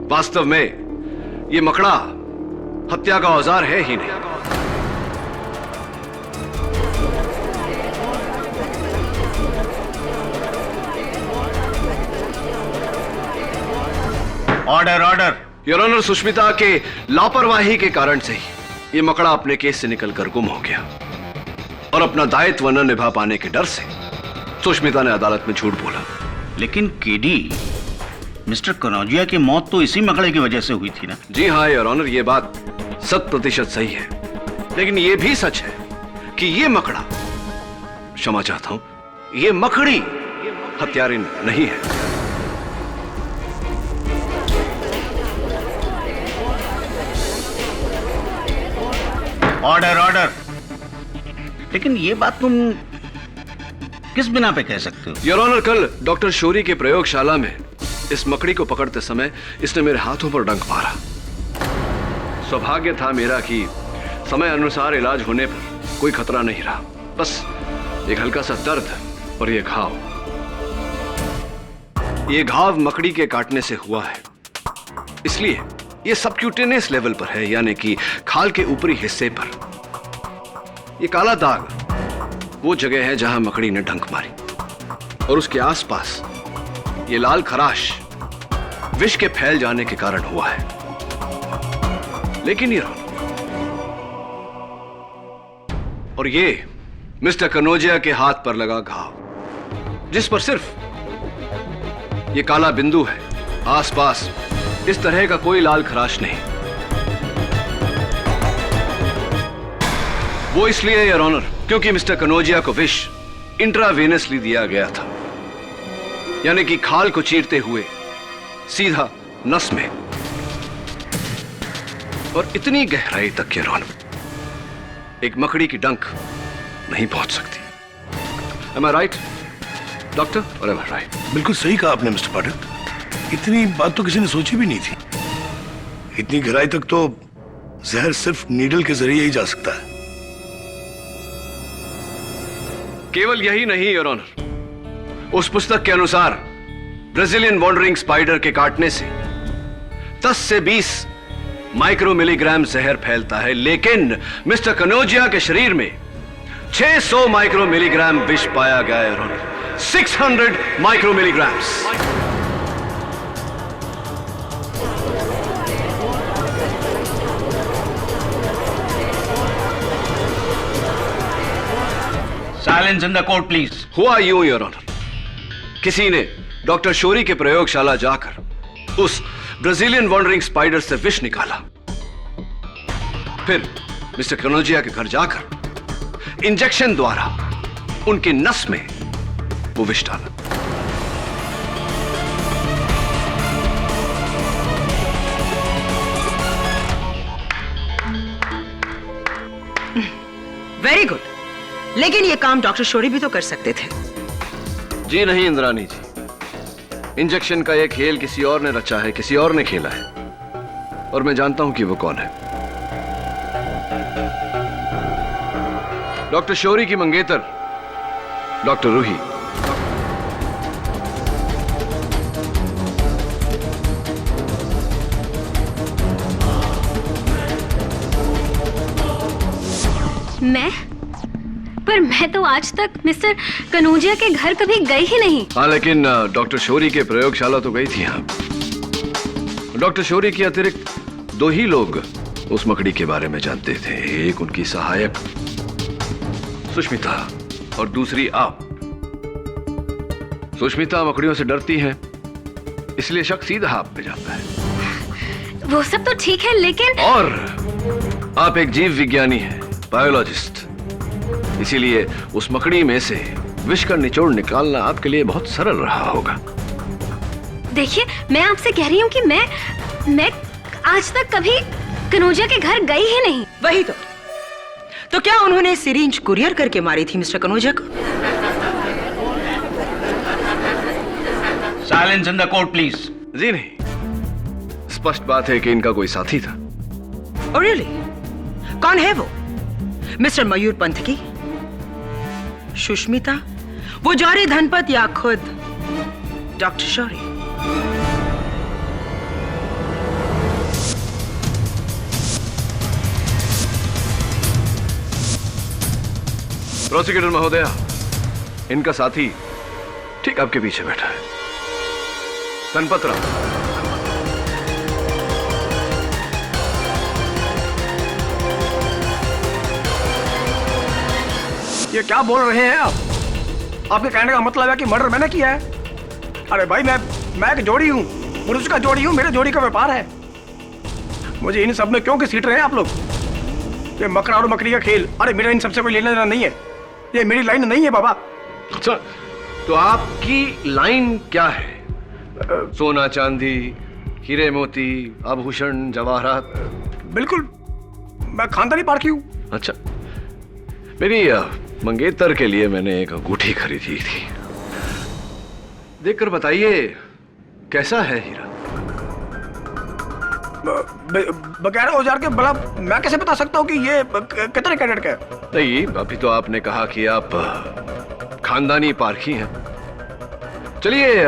वास्तव में ये मकड़ा हत्या का औजार है ही नहीं। Order order. Your honour, Sushmita के लापरवाही के कारण से ही ये मकड़ा अपने केस से निकलकर गुम हो गया और अपना दायित्व न निभा पाने के डर से सुष्मिता ने अदालत में झूठ बोला। लेकिन केडी, मिस्टर कनौजिया की मौत तो इसी मकड़े की वजह से हुई थी ना? जी हाँ योर ऑनर, ये बात 100% सही है, लेकिन ये भी सच है कि ये मकड़ा, क्षमा चाहता हूं, ये मकड़ी हत्यारिन नहीं है। Order order. लेकिन ये बात तुम किस बिना पे कह सकते हो? योर ऑनर, कल डॉक्टर शौरी के प्रयोगशाला में इस मकड़ी को पकड़ते समय इसने मेरे हाथों पर डंक मारा। सौभाग्य था मेरा कि समय अनुसार इलाज होने पर कोई खतरा नहीं रहा, बस एक हल्का सा दर्द और ये घाव। ये घाव मकड़ी के काटने से हुआ है, इसलिए ये सबक्यूटेनियस लेवल पर है, यानी कि खाल के ऊपरी हिस्से पर। ये काला दाग वो जगह है जहां मकड़ी ने डंक मारी, और उसके आसपास ये लाल खराश विष के फैल जाने के कारण हुआ है। लेकिन ये और ये मिस्टर कनौजिया के हाथ पर लगा घाव, जिस पर सिर्फ ये काला बिंदु है, आसपास इस तरह का कोई लाल खराश नहीं। वो इसलिए योर ऑनर क्योंकि मिस्टर कनौजिया को विष इंट्रावेनसली दिया गया था, यानी कि खाल को चीरते हुए सीधा नस में, और इतनी गहराई तक योर ऑनर एक मकड़ी की डंक नहीं पहुंच सकती। Am I right, doctor? और am I right? बिल्कुल सही कहा आपने मिस्टर पाठक, इतनी बात तो किसी ने सोची भी नहीं थी। इतनी गहराई तक तो जहर सिर्फ नीडल के जरिए ही जा सकता है। केवल यही नहीं योर ऑनर, उस पुस्तक के अनुसार ब्राजीलियन वॉन्डरिंग स्पाइडर के काटने से 10 से 20 माइक्रो मिलीग्राम जहर फैलता है, लेकिन मिस्टर कनौजिया के शरीर में 600 माइक्रो मिलीग्राम विष पाया गया your honour. 600 micro milligrams. Silence in the court please. हुआ यूं योर ऑनर, किसी ने डॉक्टर शोरी के प्रयोगशाला जाकर उस ब्राजीलियन वॉन्डरिंग स्पाइडर से विष निकाला, फिर मिस्टर कनोजिया के घर जाकर इंजेक्शन द्वारा उनकी नस में वो विष डाला। वेरी गुड, लेकिन ये काम डॉक्टर शोरी भी तो कर सकते थे। जी नहीं इंद्रानी जी, इंजेक्शन का यह खेल किसी और ने रचा है, किसी और ने खेला है, और मैं जानता हूं कि वो कौन है। डॉक्टर शोरी की मंगेतर डॉक्टर रूही। पर मैं तो आज तक मिस्टर कनोजिया के घर कभी गई ही नहीं। हाँ, लेकिन डॉक्टर शोरी के प्रयोगशाला तो गई थी। हाँ, डॉक्टर शोरी के अतिरिक्त 2 ही लोग उस मकड़ी के बारे में जानते थे। एक उनकी सहायक सुष्मिता और दूसरी आप। सुष्मिता मकड़ियों से डरती है, इसलिए शक सीधा आप पे जाता है। वो सब तो ठीक है, लेकिन और आप एक जीव विज्ञानी हैं, बायोलॉजिस्ट, इसीलिए उस मकड़ी में से विष का निचोड़ निकालना आपके लिए बहुत सरल रहा होगा। देखिए, मैं आपसे कह रही हूँ कि मैं आज तक कभी कनोजिया के घर गई ही नहीं। वही तो क्या उन्होंने सिरिंज कुरियर करके मारी थी मिस्टर कनोजिया को? Silence in the court please. जी नहीं, स्पष्ट बात है कि इनका कोई साथी था। Oh, really? कौन है वो? मिस्टर मयूर पंथ की, सुष्मिता, वो जौहरी धनपत, या खुद डॉक्टर शौरी? प्रोसिक्यूटर महोदया, इनका साथी ठीक आपके पीछे बैठा है, धनपत राव। ये क्या बोल रहे हैं आप? आपके कहने का मतलब है कि मर्डर मैंने किया है? अरे भाई, मैं एक जोड़ी हूँ, पुरुष का जोड़ी हूँ, मेरे जोड़ी का व्यापार है। मुझे इन सब में क्यों घसीट रहे हैं आप लोग? ये मकड़ा और मकड़ी का खेल, अरे मेरा इन सबसे कोई लेना देना नहीं है, ये मेरी लाइन नहीं है बाबा। अच्छा, तो आपकी लाइन क्या है? सोना चांदी, हीरे मोती, आभूषण, जवाहरात? बिल्कुल, मैं खानदानी पारखी हूँ। अच्छा, मेरी मंगेतर के लिए मैंने एक अंगूठी खरीदी थी, देखकर बताइए कैसा है हीरा? बगैर औजार के भला मैं कैसे बता सकता हूँ कि ये कितने कैरेट का है? नहीं, अभी तो आपने कहा कि आप खानदानी पारखी हैं। चलिए,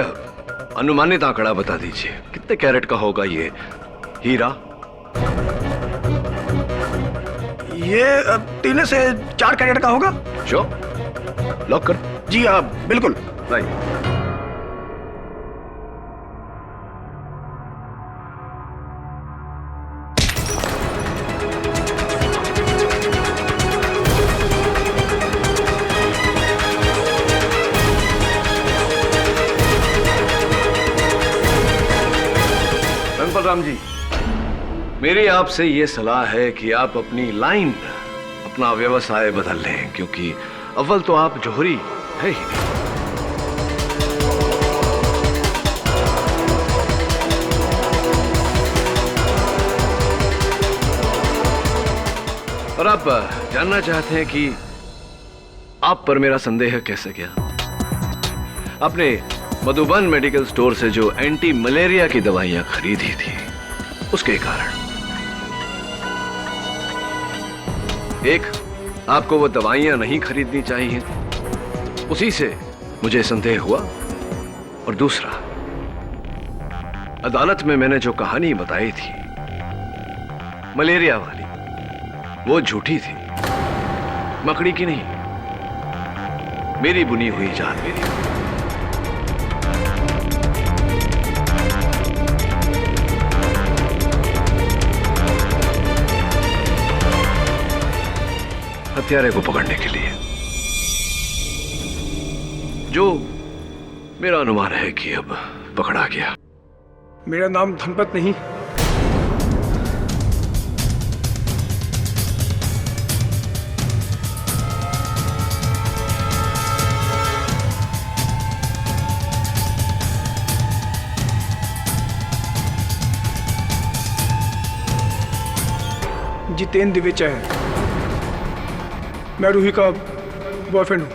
अनुमानित आंकड़ा बता दीजिए, कितने कैरेट का होगा ये हीरा? ये 3 से 4 कैरेट का होगा। श्योर, लॉक कर। जी हाँ, बिल्कुल। राइट। राम जी, मेरी आपसे यह सलाह है कि आप अपनी लाइन, अपना व्यवसाय बदल लें, क्योंकि अव्वल तो आप जौहरी है ही नहीं। और आप जानना चाहते हैं कि आप पर मेरा संदेह कैसे गया? आपने मधुबन मेडिकल स्टोर से जो एंटी मलेरिया की दवाइयां खरीदी थी, उसके कारण एक, आपको वो दवाइयां नहीं खरीदनी चाहिए, उसी से मुझे संदेह हुआ, और दूसरा, अदालत में मैंने जो कहानी बताई थी मलेरिया वाली, वो झूठी थी, मकड़ी की नहीं, मेरी बुनी हुई जान मेरी। हत्यारे को पकड़ने के लिए जो मेरा अनुमान है कि अब पकड़ा गया। मेरा नाम धनपत नहीं, जितेंद्र दिवेचा है। मैं रूही का बॉयफ्रेंड हूं।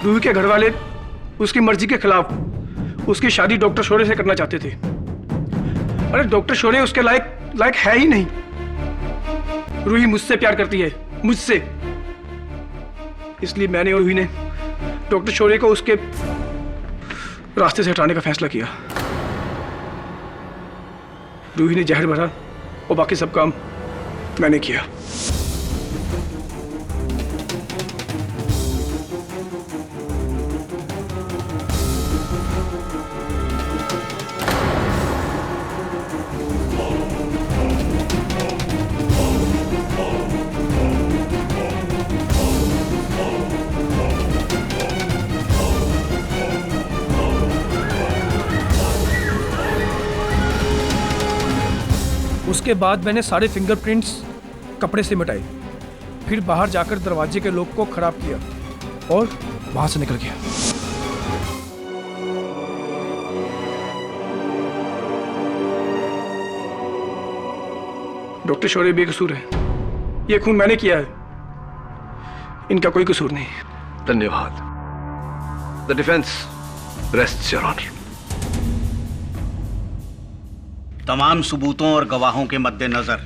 रूही के घर वाले उसकी मर्जी के खिलाफ उसकी शादी डॉक्टर शोरे से करना चाहते थे। अरे डॉक्टर शोरे उसके लायक है ही नहीं। रूही मुझसे प्यार करती है, मुझसे। इसलिए मैंने और रूही ने डॉक्टर शोरे को उसके रास्ते से हटाने का फैसला किया। रूही ने जहर भरा और बाकी सब काम मैंने किया। उसके बाद मैंने सारे फिंगरप्रिंट्स कपड़े से मिटाए, फिर बाहर जाकर दरवाजे के लॉक को खराब किया और वहां से निकल गया। डॉक्टर शौर्य बेकसूर है। ये खून मैंने किया है, इनका कोई कसूर नहीं। धन्यवाद। The defence rests your honour. तमाम सबूतों और गवाहों के मद्देनजर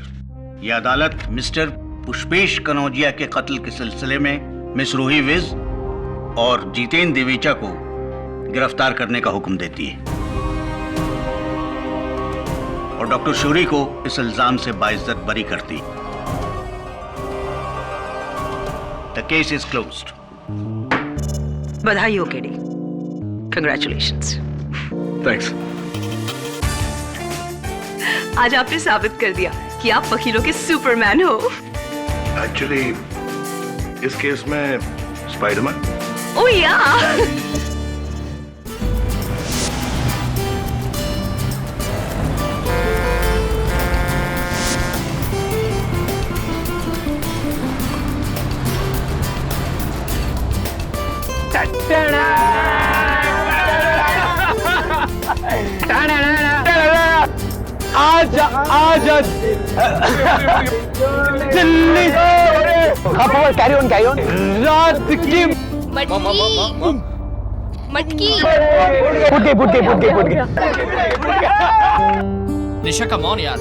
यह अदालत मिस्टर पुष्पेश कनौजिया के कत्ल के सिलसिले में मिस रूही विज और जितेंद्र दिवेचा को गिरफ्तार करने का हुक्म देती है और डॉक्टर शौरी को इस इल्जाम से बाइज्जत बरी करती। The case is closed. बधाई हो केडी, कंग्रेचुलेशंस। थैंक्स। आज आपने साबित कर दिया कि आप वकीलों के सुपरमैन हो। एक्चुअली इस केस में स्पाइडरमैन। ओह या। आजा आजा दिल्ली कैरी ऑन रात की मटकी बुट निशा कम ऑन यार।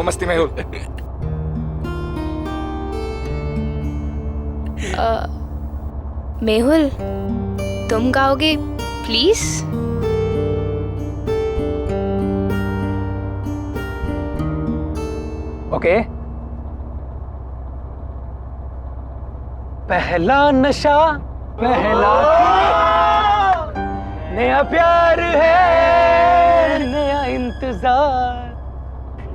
मस्ती में हो। मेहुल, तुम गाओगे प्लीज? ओके। पहला नशा पहला नया प्यार है, नया इंतजार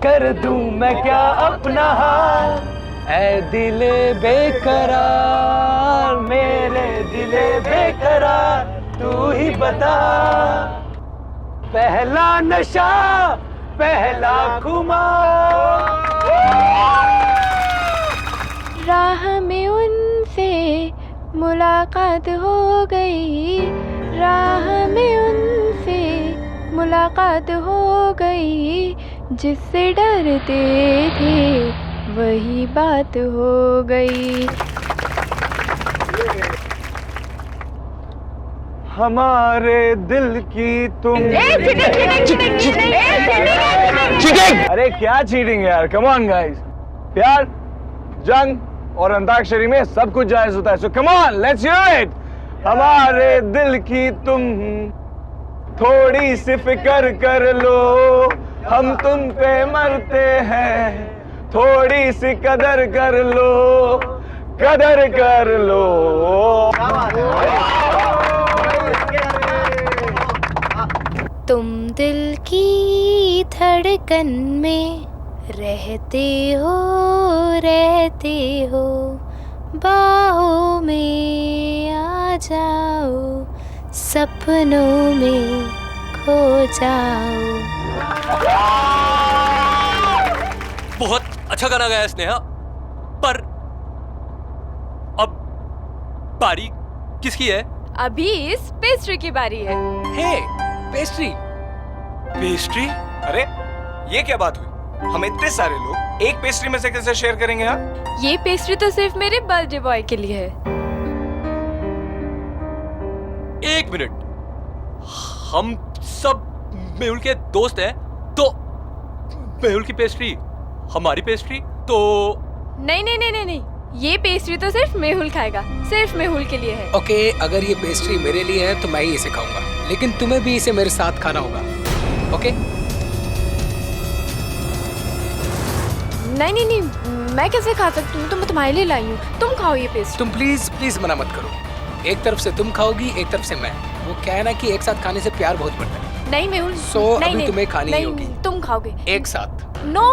कर दूं मैं क्या अपना हाल। ऐ दिले बेकरार, मेरे दिले बेकरार, तू ही बता। पहला नशा पहला खुमार। राह में उनसे मुलाकात हो गई, राह में उनसे मुलाकात हो गई, जिससे डरते थे वही बात हो गई। हमारे दिल की तुम चीटिंग। अरे क्या चीटिंग यार, कम ऑन गाइस। प्यार, जंग और अंताक्षरी में सब कुछ जायज होता है, so come on let's hear it. हमारे दिल की तुम थोड़ी सी फिक्र कर लो, हम तुम पे मरते हैं, थोड़ी सी कदर कर लो, कदर कर लो। तुम दिल की धड़कन में रहते हो बाहों में आ जाओ, सपनों में खो जाओ। बहुत अच्छा गाना गाया स्नेहा, पर अब बारी किसकी है? अभी इस पेस्ट्री की बारी है। हे, पेस्ट्री। पेस्ट्री? अरे ये क्या बात हुई? हम इतने सारे लोग एक पेस्ट्री में से कैसे शेयर करेंगे? हाँ, ये पेस्ट्री तो सिर्फ मेरे बर्थडे बॉय के लिए है। एक मिनट, हम सब मेहुल के दोस्त हैं, तो मेहुल की पेस्ट्री हमारी पेस्ट्री तो नहीं, ये पेस्ट्री तो सिर्फ मेहुल खाएगा, सिर्फ मेहुल के लिए है। ओके, अगर ये पेस्ट्री मेरे लिए है तो मैं ही इसे खाऊंगा, लेकिन तुम्हें भी इसे मेरे साथ खाना होगा। ओके? नहीं, मैं कैसे खा सकती हूँ? तो मैं तुम्हारे लिए लाई हूँ, तुम खाओ ये पेस्ट्री। तुम प्लीज मना मत करो। एक तरफ से तुम खाओगी, एक तरफ से मैं। वो क्या है ना कि एक साथ खाने से प्यार बहुत बढ़ता है। नहीं मेहुल, अभी तुम्हें खानी ही होगी। तुम खाओगे एक साथ। नो।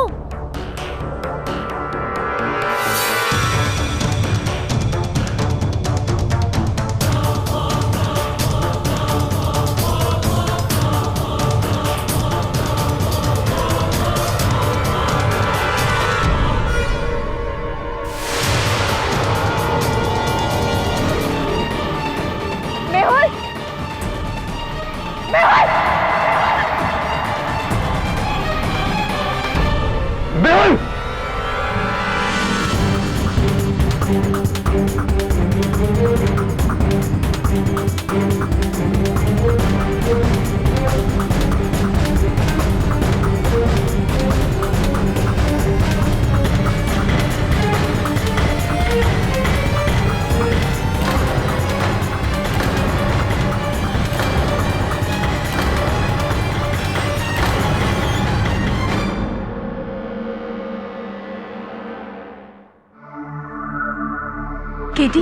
केडी,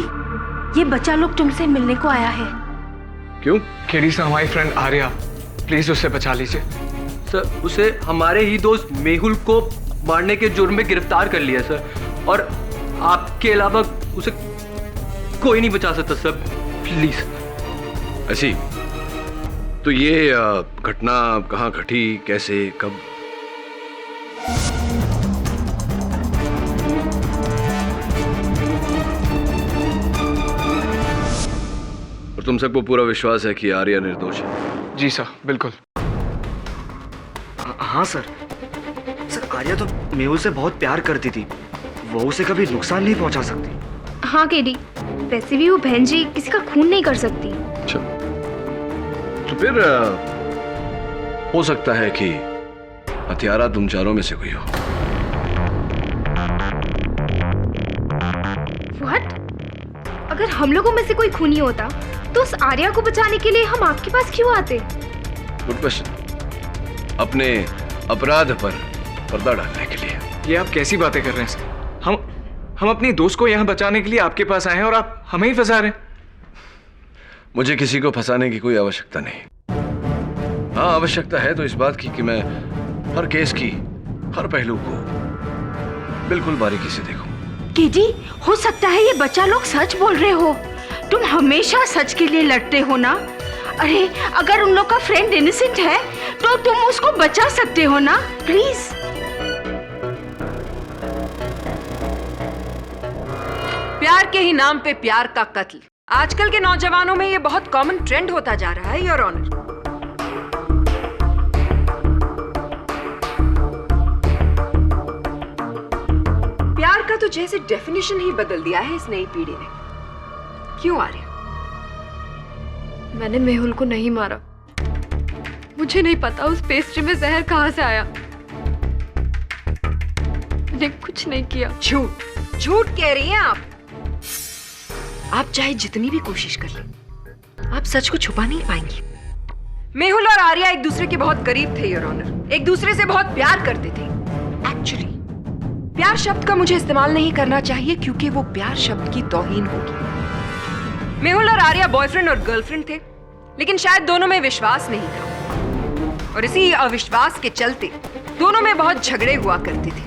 ये बच्चा लोग तुमसे मिलने को आया है। क्यों? केडी से हमारी फ्रेंड आर्या, प्लीज उसे बचा लीजिए। सर, उसे हमारे ही दोस्त मेहुल को मारने के जुर्म में गिरफ्तार कर लिया सर, और आपके अलावा उसे कोई नहीं बचा सकता सर, प्लीज। ऐसी तो ये घटना कहाँ घटी, कैसे, कब? और तुम सबको पूरा विश्वास है कि आर्या निर्दोष है? जी सर, बिल्कुल। हाँ सर, आर्या तो मेहुल से बहुत प्यार करती थी, वो उसे कभी नुकसान नहीं पहुंचा सकती। हाँ केडी, वैसे भी वो बहन जी किसी का खून नहीं कर सकती। अच्छा, तो फिर हो सकता है कि हत्यारा तुम चारों में से कोई हो। व्हाट? अगर हम लोगों में से कोई खूनी होता तो उस आर्या को बचाने के लिए हम आपके पास क्यों आते? Good question. अपने अपराध पर पर्दा डालने के लिए। ये आप कैसी बातें कर रहे हैं सर? हम अपनी दोस्त को यहाँ बचाने के लिए आपके पास आए हैं और आप हमें ही फंसा रहे हैं। मुझे किसी को फंसाने की कोई आवश्यकता नहीं। हाँ, आवश्यकता है तो इस बात की कि मैं हर केस की हर पहलू को बिल्कुल बारीकी से देखूं। केडी, हो सकता है ये बच्चा लोग सच बोल रहे हो। तुम हमेशा सच के लिए लड़ते हो ना। अरे, अगर उन लोग का फ्रेंड इनोसेंट है तो तुम उसको बचा सकते हो ना, प्लीज। प्यार के ही नाम पे प्यार का कत्ल आजकल के नौजवानों में ये बहुत कॉमन ट्रेंड होता जा रहा है, योर ऑनर। प्यार का तो जैसे डेफिनेशन ही बदल दिया है इस नई पीढ़ी ने। क्यों आर्या? मैंने मेहुल को नहीं मारा, मुझे नहीं पता उस पेस्ट्री में जहर कहाँ से आया। मैंने कुछ नहीं किया। झूठ कह रही हैं आप। आप चाहे जितनी भी कोशिश कर लें, आप सच को छुपा नहीं पाएंगी। मेहुल और आर्या एक दूसरे के बहुत करीब थे, योर ऑनर। एक दूसरे से बहुत प्यार करते थे। एक्चुअली प्यार शब्द का मुझे इस्तेमाल नहीं करना चाहिए क्योंकि वो प्यार शब्द की तौहीन होगी। मेहुल और आर्या बॉयफ्रेंड और गर्लफ्रेंड थे, लेकिन शायद दोनों में विश्वास नहीं था। और इसी अविश्वास के चलते दोनों में बहुत झगड़े हुआ करते थे।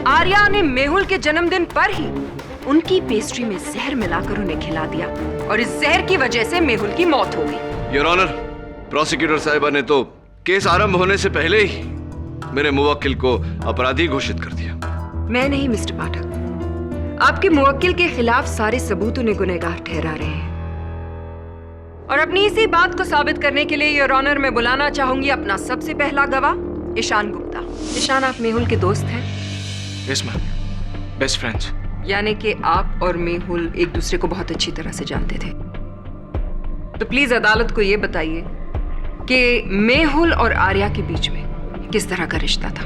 आर्या ने मेहुल के जन्मदिन पर ही उनकी पेस्ट्री में जहर मिलाकर उन्हें खिला दिया और इस जहर की वजह से मेहुल की मौत हो गई। योर ऑनर, प्रोसिक्यूटर साहिबा ने तो केस आरंभ होने से पहले ही मेरे मुवक्किल को अपराधी घोषित कर दिया। मैं नहीं मिस्टर पाठक, आपके मुवक्किल के खिलाफ सारे सबूत उन्हें गुनहगार ठहरा रहे हैं और अपनी इसी बात को साबित करने के लिए योर ऑनर मैं बुलाना चाहूंगी अपना सबसे पहला गवाह ईशान गुप्ता। ईशान, आप मेहुल के दोस्त हैं? Yes ma'am, best friends. यानी कि आप और मेहुल एक दूसरे को बहुत अच्छी तरह से जानते थे। तो प्लीज अदालत को यह बताइए कि मेहुल और आर्या के बीच में किस तरह का रिश्ता था।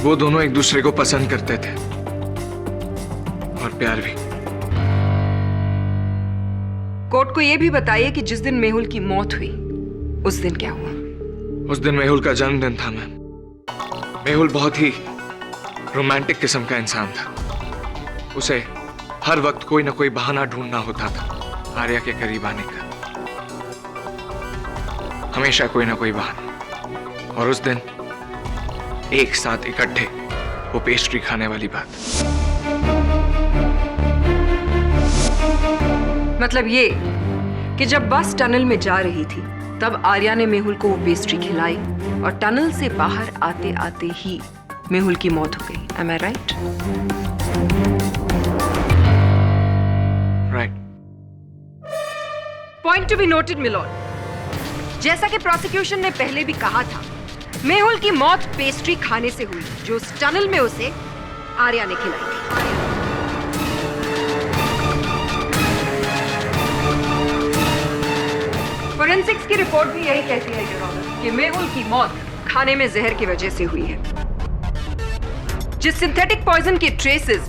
वो दोनों एक दूसरे को पसंद करते थे और प्यार भी। कोर्ट को यह भी बताइए कि जिस दिन मेहुल की मौत हुई उस दिन क्या हुआ। उस दिन मेहुल का जन्मदिन था मैम। मेहुल बहुत ही रोमांटिक किस्म का इंसान था। उसे हर वक्त कोई ना कोई बहाना ढूंढना होता था आर्या के करीब आने का, हमेशा कोई ना कोई बहाना। और उस दिन एक साथ इकट्ठे वो पेस्ट्री खाने वाली बात। मतलब ये कि जब बस टनल में जा रही थी तब आर्या ने मेहुल को वो पेस्ट्री खिलाई और टनल से बाहर आते आते ही मेहुल की मौत हो गई। Am I right? Right. Point to be noted, my lord. जैसा कि प्रोसिक्यूशन ने पहले भी कहा था, मेहुल की मौत पेस्ट्री खाने से हुई जो उस टनल में उसे आर्या ने खिलाई थी। फोरेंसिक्स की रिपोर्ट भी यही कहती है योर ऑनर कि मेहुल की मौत खाने में जहर की वजह से हुई है। जिस सिंथेटिक पॉइजन के ट्रेसेस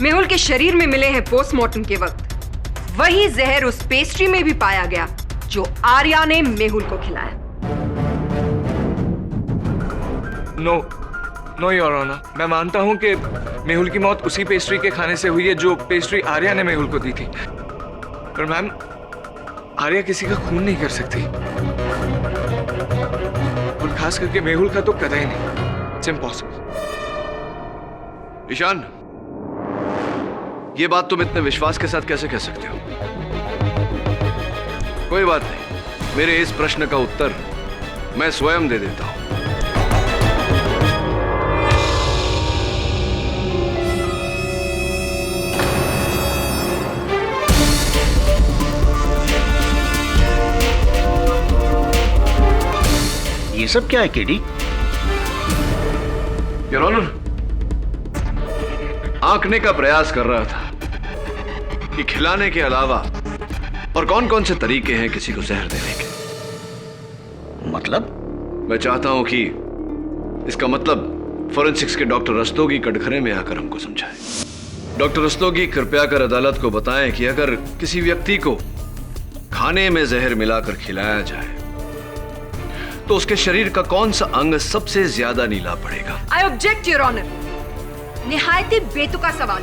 मेहुल के शरीर में मिले हैं पोस्टमार्टम के वक्त, वही जहर उस पेस्ट्री में भी पाया गया जो आर्या ने मेहुल को खिलाया। नो योर ऑनर, मैं मानता हूं कि मेहुल की मौत उसी पेस्ट्री के खाने से हुई है जो पेस्ट्री आर्या ने मेहुल को दी थी। पर मैम, आर्या किसी का खून नहीं कर सकती और खास करके मेहुल का तो कतई नहीं। It's impossible. ईशान, ये बात तुम इतने विश्वास के साथ कैसे कह सकते हो? कोई बात नहीं, मेरे इस प्रश्न का उत्तर मैं स्वयं दे देता हूं। ये सब क्या है केडी? योर ऑनर, आंकने का प्रयास कर रहा था कि खिलाने के अलावा और कौन कौन से तरीके हैं किसी को जहर देने के। मतलब? मैं चाहता हूं कि इसका मतलब फोरेंसिक्स के डॉक्टर रस्तोगी कटघरे में आकर हमको समझाएं। डॉक्टर रस्तोगी, कृपया कर अदालत को बताएं कि अगर किसी व्यक्ति को खाने में जहर मिलाकर खिलाया जाए तो उसके शरीर का कौन सा अंग सबसे ज्यादा नीला पड़ेगा? I object your honour. निहायत ही बेतुका सवाल।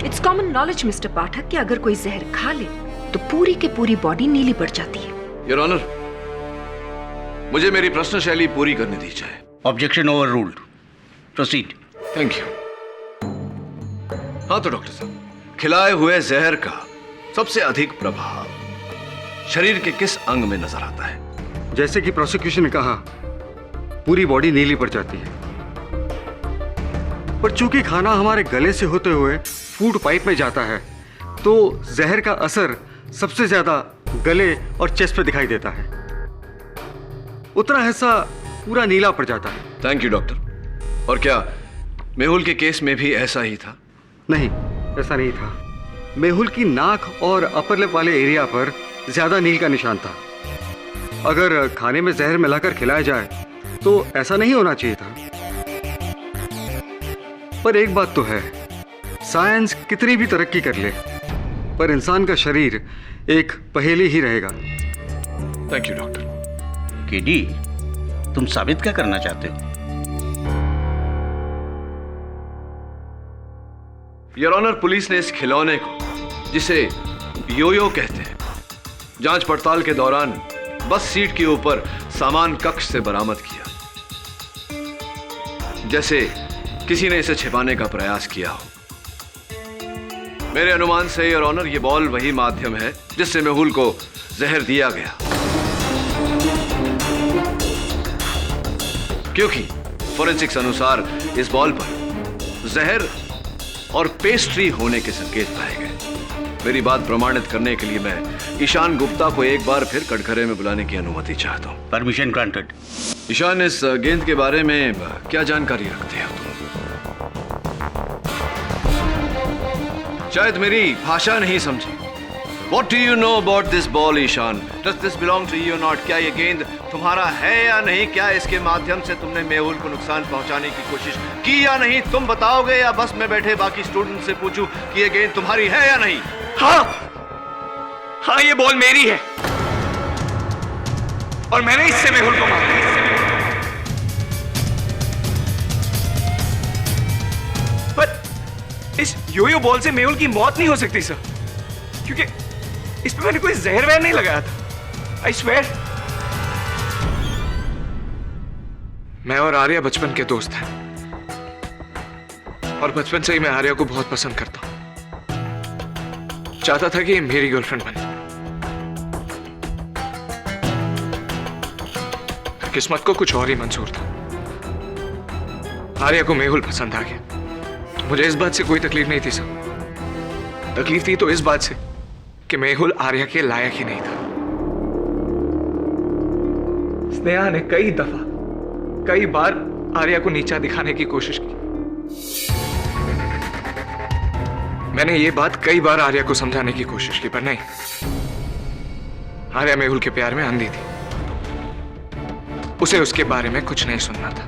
It's common knowledge mister Pathak कि अगर कोई जहर खा ले तो पूरी की पूरी बॉडी नीली पड़ जाती है। योर ऑनर, मुझे मेरी प्रश्न शैली पूरी करने दी जाए। Objection over ruled. Proceed. Thank you. हाँ तो डॉक्टर साहब, खिलाए हुए जहर का सबसे अधिक प्रभाव शरीर के किस अंग में नजर आता है? जैसे कि प्रोसिक्यूशन ने कहा, पूरी बॉडी नीली पड़ जाती है, पर चूंकि खाना हमारे गले से होते हुए फूड पाइप में जाता है तो जहर का असर सबसे ज्यादा गले और चेस्ट पे दिखाई देता है। उतना हिस्सा पूरा नीला पड़ जाता है। Thank you doctor. और क्या मेहुल के केस में भी ऐसा ही था? नहीं, ऐसा नहीं था। मेहुल की नाक और अपर लिप वाले एरिया पर ज्यादा नील का निशान था। अगर खाने में जहर मिलाकर खिलाया जाए तो ऐसा नहीं होना चाहिए था। पर एक बात तो है, साइंस कितनी भी तरक्की कर ले पर इंसान का शरीर एक पहेली ही रहेगा। Thank you doctor. केडी, तुम साबित क्या करना चाहते हो? योर ऑनर, पुलिस ने इस खिलौने को, जिसे योयो कहते हैं, जांच पड़ताल के दौरान बस सीट के ऊपर सामान कक्ष से बरामद किया, जैसे किसी ने इसे छिपाने का प्रयास किया हो। मेरे अनुमान से योर ऑनर, ये बॉल वही माध्यम है जिससे मेहुल को जहर दिया गया, क्योंकि फोरेंसिक्स अनुसार इस बॉल पर जहर और पेस्ट्री होने के संकेत पाए गए। मेरी बात प्रमाणित करने के लिए मैं ईशान गुप्ता को एक बार फिर कटघरे में बुलाने की अनुमति चाहता हूं। Permission granted. ईशान, इस गेंद के बारे में क्या जानकारी रखते हो तुम? शायद मेरी भाषा नहीं समझी। What do you know about this ball, Ishan? Does this belong to you or not? क्या ये गेंद तुम्हारा है या नहीं? क्या इसके माध्यम से तुमने मेहुल को नुकसान पहुंचाने की कोशिश की या नहीं? तुम बताओगे या बस मैं बैठे बाकी स्टूडेंट से पूछूं कि ये गेंद तुम्हारी है या नहीं? हाँ, ये बॉल मेरी है और मैंने इससे मेहुल को मारा। पर इस योयो बॉल से मेहुल की मौत नहीं हो सकती सर, क्योंकि इस पे मैंने कोई जहर वहर नहीं लगाया था। I swear. मैं और आर्या बचपन के दोस्त हैं और बचपन से ही मैं आर्या को बहुत पसंद करता हूं। चाहता था कि ये मेरी गर्लफ्रेंड बने। किस्मत को कुछ और ही मंजूर था। आर्या को मेहुल पसंद आ गया। मुझे इस बात से कोई तकलीफ नहीं थी सर। तकलीफ थी तो इस बात से कि मेहुल आर्या के लायक ही नहीं था। स्नेहा ने कई बार आर्या को नीचा दिखाने की कोशिश की। मैंने ये बात कई बार आर्या को समझाने की कोशिश की, पर नहीं। आर्या मेहुल के प्यार में अंधी थी। उसे उसके बारे में कुछ नहीं सुनना था।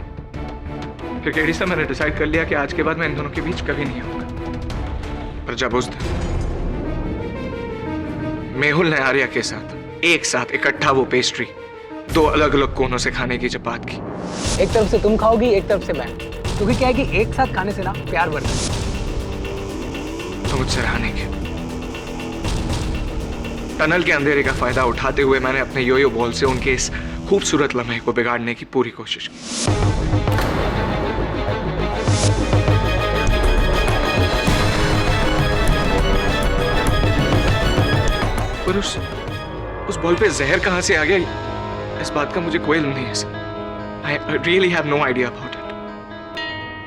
फिर केडी से मैंने डिसाइड कर लिया कि आज के बाद मैं इन दोनों के बीच कभी नहीं आऊंगा। पर जब उस दिन मेहुल ने आर्या के साथ एक साथ इकट्ठा वो पेस्ट्री दो अलग अलग कोनों से खाने की जब बात की, एक तरफ से तुम खाओगी, एक तरफ से मैं, क्योंकि क्या है कि एक साथ खाने से ना प्यार बढ़ता है। तो मुझसे रहा नहीं गया। टनल के अंधेरे का फायदा उठाते हुए मैंने अपने योयो बॉल से उनके इस खूबसूरत लम्हे को बिगाड़ने की पूरी कोशिश की। पर उस बॉल पे जहर कहां से आ गया, इस बात का मुझे कोई इल्म नहीं है sir. I really have no idea about it.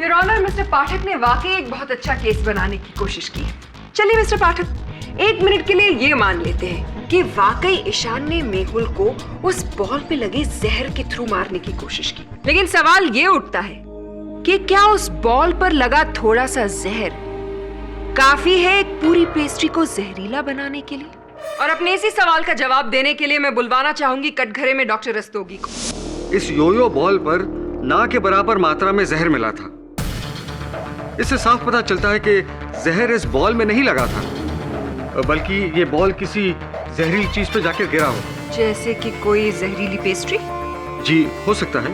Your honour, mister Pathak ने वाकई एक बहुत अच्छा केस बनाने की कोशिश की। चलिए मिस्टर पाठक, एक मिनट के लिए ये मान लेते हैं कि वाकई ईशान ने मेहुल को उस बॉल पे लगे जहर के थ्रू मारने की कोशिश की। लेकिन सवाल ये उठता है कि क्या उस बॉल पर लगा थोड़ा सा जहर काफी है एक पूरी पेस्ट्री को जहरीला बनाने के लिए? और अपने इसी सवाल का जवाब देने के लिए मैं बुलवाना चाहूंगी कटघरे में डॉक्टर रस्तोगी को। इस योयो बॉल पर ना के बराबर मात्रा में जहर मिला था। इससे साफ पता चलता है कि जहर इस बॉल में नहीं लगा था, बल्कि ये बॉल किसी जहरीली चीज पे जाकर गिरा हो। जैसे कि कोई जहरीली पेस्ट्री? जी, हो सकता है।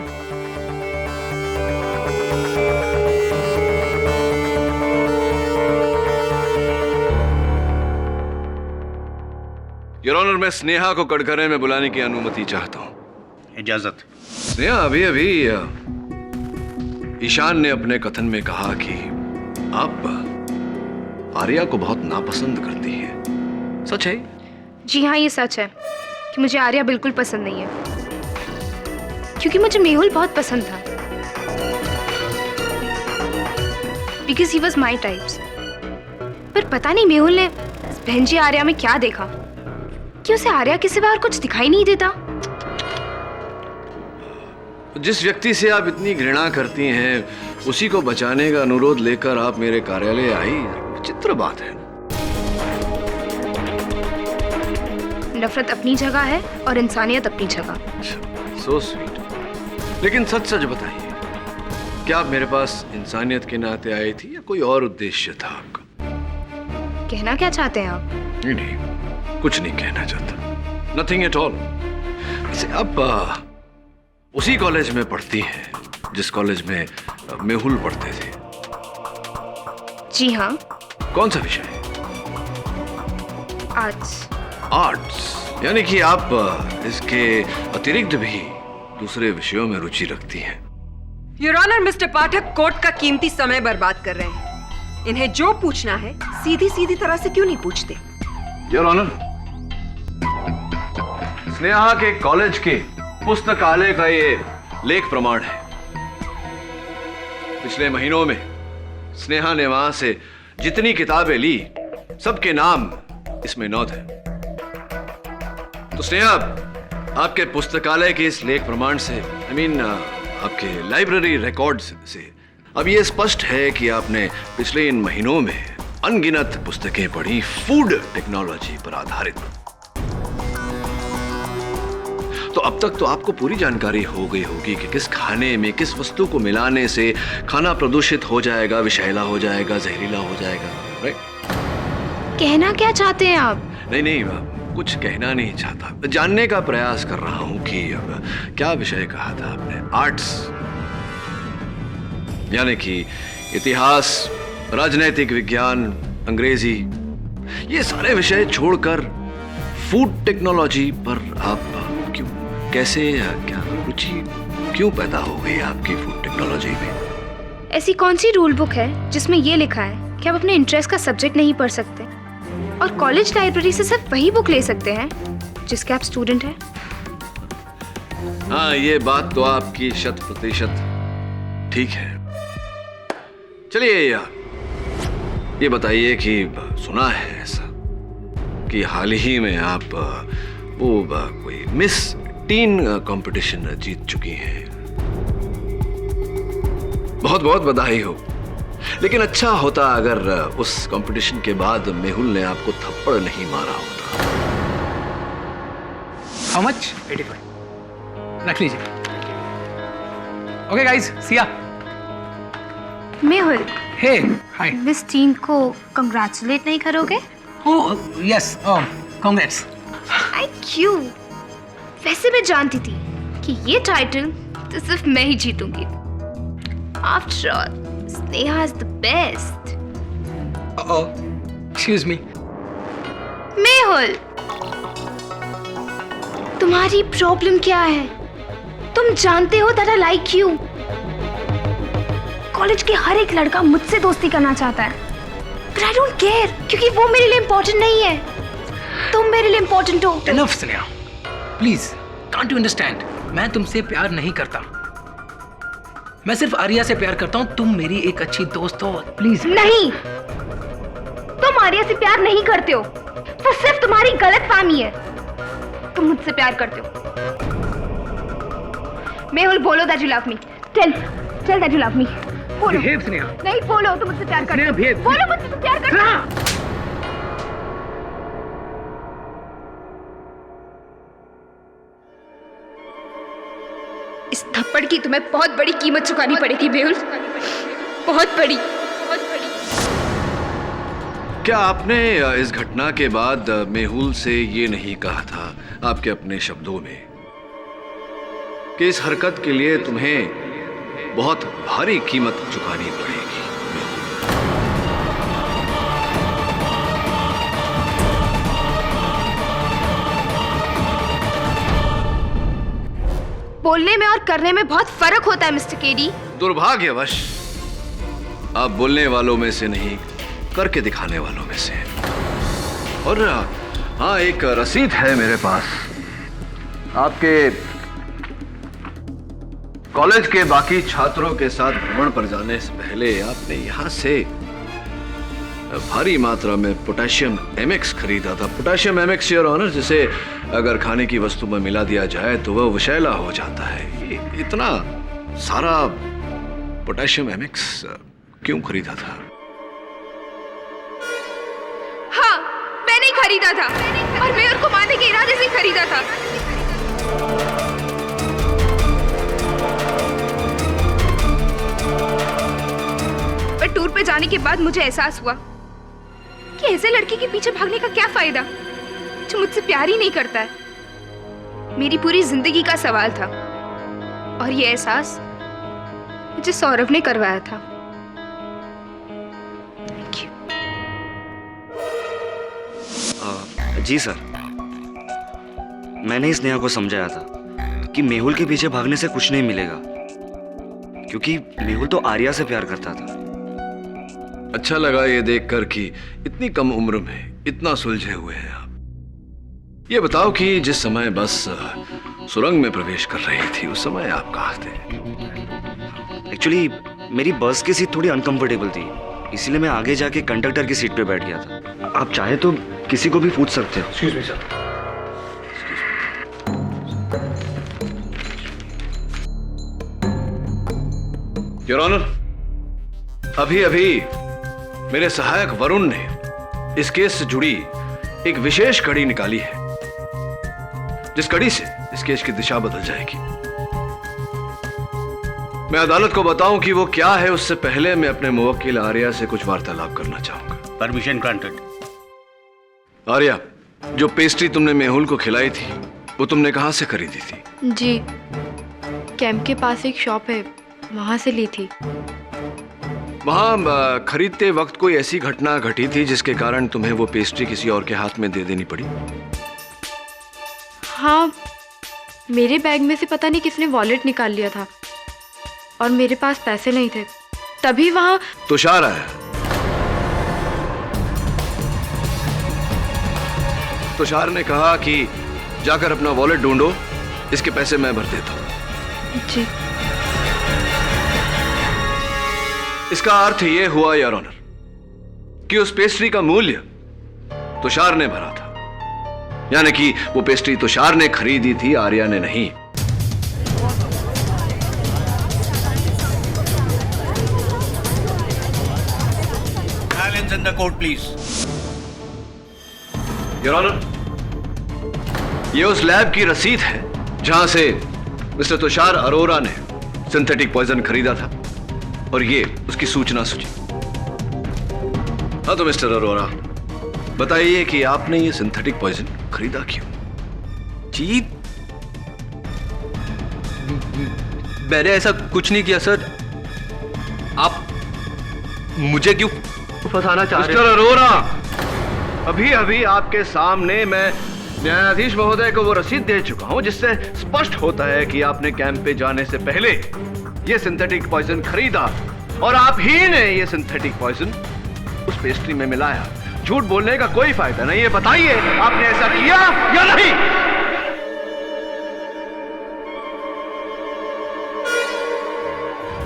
योर ऑनर, मैं स्नेहा को कटघरे में बुलाने की अनुमति चाहता हूं। इजाजत। स्नेहा, अभी ईशान ने अपने कथन में कहा कि आप आर्या को बहुत नापसंद करती हैं। सच है? जी हाँ, ये सच है कि मुझे आर्या बिल्कुल पसंद नहीं है, क्योंकि मुझे मेहुल बहुत पसंद था। Because he was my types. पर पता नहीं मेहुल ने बहन जी आर्या में क्या देखा कि उसे आर्या के सिवा और कुछ दिखाई नहीं देता। जिस व्यक्ति से आप इतनी घृणा करती हैं, उसी को बचाने का अनुरोध लेकर आप मेरे कार्यालय आई, विचित्र बात है। नफरत अपनी जगह है और इंसानियत अपनी जगह। So sweet. लेकिन सच सच बताइए, क्या आप मेरे पास इंसानियत के नाते आई थी या कोई और उद्देश्य था आपका? कहना क्या चाहते हैं आप? नहीं, कुछ नहीं कहना चाहता। Nothing at all. इसे आप उसी कॉलेज में पढ़ती हैं जिस कॉलेज में मेहुल पढ़ते थे? जी हाँ, कौन सा विषय? आर्ट्स। आर्ट्स, यानी कि आप इसके अतिरिक्त भी दूसरे विषयों में रुचि रखती हैं। Your honour, mister Pathak court का कीमती समय बर्बाद कर रहे हैं। इन्हें जो पूछना है सीधी सीधी तरह से क्यों नहीं पूछते? योर ऑनर, स्नेहा के कॉलेज के पुस्तकालय का ये लेख प्रमाण है। पिछले महीनों में स्नेहा ने वहां से जितनी किताबें ली सबके नाम इसमें नोट है। तो स्नेहा, आपके पुस्तकालय के इस लेख प्रमाण से आपके लाइब्रेरी रिकॉर्ड्स से अब ये स्पष्ट है कि आपने पिछले इन महीनों में अनगिनत पुस्तकें पढ़ी फूड टेक्नोलॉजी पर आधारित। तो अब तक तो आपको पूरी जानकारी हो गई होगी कि किस खाने में किस वस्तु को मिलाने से खाना प्रदूषित हो जाएगा, विषैला हो जाएगा, जहरीला हो जाएगा, राइट? कहना क्या चाहते हैं आप? नहीं, कुछ कहना नहीं चाहता, जानने का प्रयास कर रहा हूं कि क्या विषय कहा था आपने? आर्ट्स, यानी कि इतिहास, राजनैतिक विज्ञान, अंग्रेजी, ये सारे विषय छोड़कर फूड टेक्नोलॉजी पर आप क्यों, कैसे, क्या रुचि क्यों पैदा हो गई आपकी फूड टेक्नोलॉजी में? ऐसी कौन सी रूल बुक है जिसमें ये लिखा है कि आप अपने इंटरेस्ट का सब्जेक्ट नहीं पढ़ सकते और कॉलेज लाइब्रेरी से सिर्फ वही बुक ले सकते हैं जिसके आप स्टूडेंट हैं? हाँ, ये बात तो आपकी 100% ठीक है। चलिए ये बताइए कि सुना है ऐसा कि हाल ही में आप वो कोई मिस टीन कंपटीशन जीत चुकी हैं। बहुत बहुत बधाई हो। लेकिन अच्छा होता अगर उस कंपटीशन के बाद मेहुल ने आपको थप्पड़ नहीं मारा होता। How much? 85। रख लीजिए। ओके गाइस, सी या। मेहुल, हे, हाय। मिस टीन को कंग्रेचुलेट नहीं करोगे? Oh yes, congrats. Thank you. वैसे मैं जानती थी कि ये टाइटल तो सिर्फ मैं ही जीतूंगी। After all, Sneha is the best. Excuse me. Mehul, तुम्हारी प्रॉब्लम क्या है? तुम जानते हो that I like you. College के हर एक लड़का मुझसे दोस्ती करना चाहता है, but I don't care, क्योंकि वो मेरे लिए इम्पोर्टेंट नहीं है। तुम मेरे लिए इम्पोर्टेंट हो। Enough, Sneha. Please, can't you understand? मैं तुमसे प्यार नहीं करता। मैं सिर्फ आर्या से प्यार करता हूँ। तुम मेरी एक अच्छी दोस्त हो, प्लीज। नहीं, तुम आर्या से प्यार नहीं करते हो। वो सिर्फ तुम्हारी गलतफहमी है। तुम मुझसे प्यार करते हो। मेहुल, बोलो that you love me. Tell that you love me. बोलो। Behave, स्नेहा। नहीं, बोलो तुम मुझसे प्यार करते हो। behave। बोलो मुझसे तुम प्यार करते हो। इस थप्पड़ की तुम्हें बहुत बड़ी कीमत चुकानी पड़ेगी मेहुल, बहुत बड़ी। क्या आपने इस घटना के बाद मेहुल से ये नहीं कहा था आपके अपने शब्दों में कि इस हरकत के लिए तुम्हें बहुत भारी कीमत चुकानी पड़ेगी? बोलने में और करने में बहुत फर्क होता है मिस्टर केडी। दुर्भाग्यवश आप बोलने वालों में से नहीं, करके दिखाने वालों में से। और हाँ, एक रसीद है मेरे पास। आपके कॉलेज के बाकी छात्रों के साथ भ्रमण पर जाने से पहले आपने यहाँ से भारी मात्रा में पोटेशियम एमएक्स खरीदा था। पोटेशियम एमएक्स, योर ऑनर, जिसे अगर खाने की वस्तु में मिला दिया जाए तो वह विषैला हो जाता है। ये इतना सारा पोटेशियम एमएक्स क्यों खरीदा था? हाँ, मैंने खरीदा था और मेयर को मारने के इरादे से खरीदा था। पर टूर पे जाने के बाद मुझे एहसास हुआ कि ऐसे लड़के के पीछे भागने का क्या फायदा जो मुझसे प्यार ही नहीं करता है। मेरी पूरी जिंदगी का सवाल था और ये एहसास मुझे सौरभ ने करवाया था। जी सर, मैंने इस नेहा को समझाया था कि मेहुल के पीछे भागने से कुछ नहीं मिलेगा, क्योंकि मेहुल तो आर्या से प्यार करता था। अच्छा लगा ये देखकर कि इतनी कम उम्र में इतना सुलझे हुए हैं आप। ये बताओ कि जिस समय बस सुरंग में प्रवेश कर रही थी उस समय आप कहाँ थे? एक्चुअली मेरी बस की सीट थोड़ी अनकंफर्टेबल थी, इसीलिए मैं आगे जाके कंडक्टर की सीट पे बैठ गया था। आप चाहे तो किसी को भी पूछ सकते हो। Excuse me sir. Your honour, अभी अभी मेरे सहायक वरुण ने इस केस से जुड़ी एक विशेष कड़ी निकाली है, जिस कड़ी से इस केस की दिशा बदल जाएगी। मैं अदालत को बताऊं कि वो क्या है, उससे पहले मैं अपने मुवक्किल आर्या से कुछ वार्तालाप करना चाहूंगा। Permission granted. आर्या, जो पेस्ट्री तुमने मेहुल को खिलाई थी वो तुमने कहां से खरीदी थी? जी, कैंप के पास एक शॉप है, वहां से ली थी। वहां खरीदते वक्त कोई ऐसी घटना घटी थी जिसके कारण तुम्हें वो पेस्ट्री किसी और के हाथ में दे देनी पड़ी? हाँ, मेरे बैग में से पता नहीं किसने वॉलेट निकाल लिया था और मेरे पास पैसे नहीं थे, तभी वहां तुषार आया। तुषार ने कहा कि जाकर अपना वॉलेट ढूंढो, इसके पैसे मैं भर देता हूं। जी। इसका अर्थ यह हुआ योर ऑनर कि उस पेस्ट्री का मूल्य तुषार ने भरा था, यानी कि वो पेस्ट्री तुषार ने खरीदी थी, आर्या ने नहीं। Silence in the court, please. Your honour, ये उस लैब की रसीद है जहां से मिस्टर तुषार अरोरा ने सिंथेटिक पॉइजन खरीदा था, और ये उसकी सूचना सूची। हाँ तो मिस्टर अरोरा, बताइए कि आपने ये सिंथेटिक पॉइजन खरीदा क्यों? जी, मैंने ऐसा कुछ नहीं किया सर। आप मुझे क्यों फंसाना चाह रहे हैं? मिस्टर अरोरा, अभी अभी आपके सामने मैं न्यायाधीश महोदय को वो रसीद दे चुका हूं जिससे स्पष्ट होता है कि आपने कैंप पे जाने से पहले ये सिंथेटिक पॉइजन खरीदा और आप ही ने ये सिंथेटिक पॉइजन उस पेस्ट्री में मिलाया। झूठ बोलने का कोई फायदा नहीं है, बताइए आपने ऐसा किया या नहीं?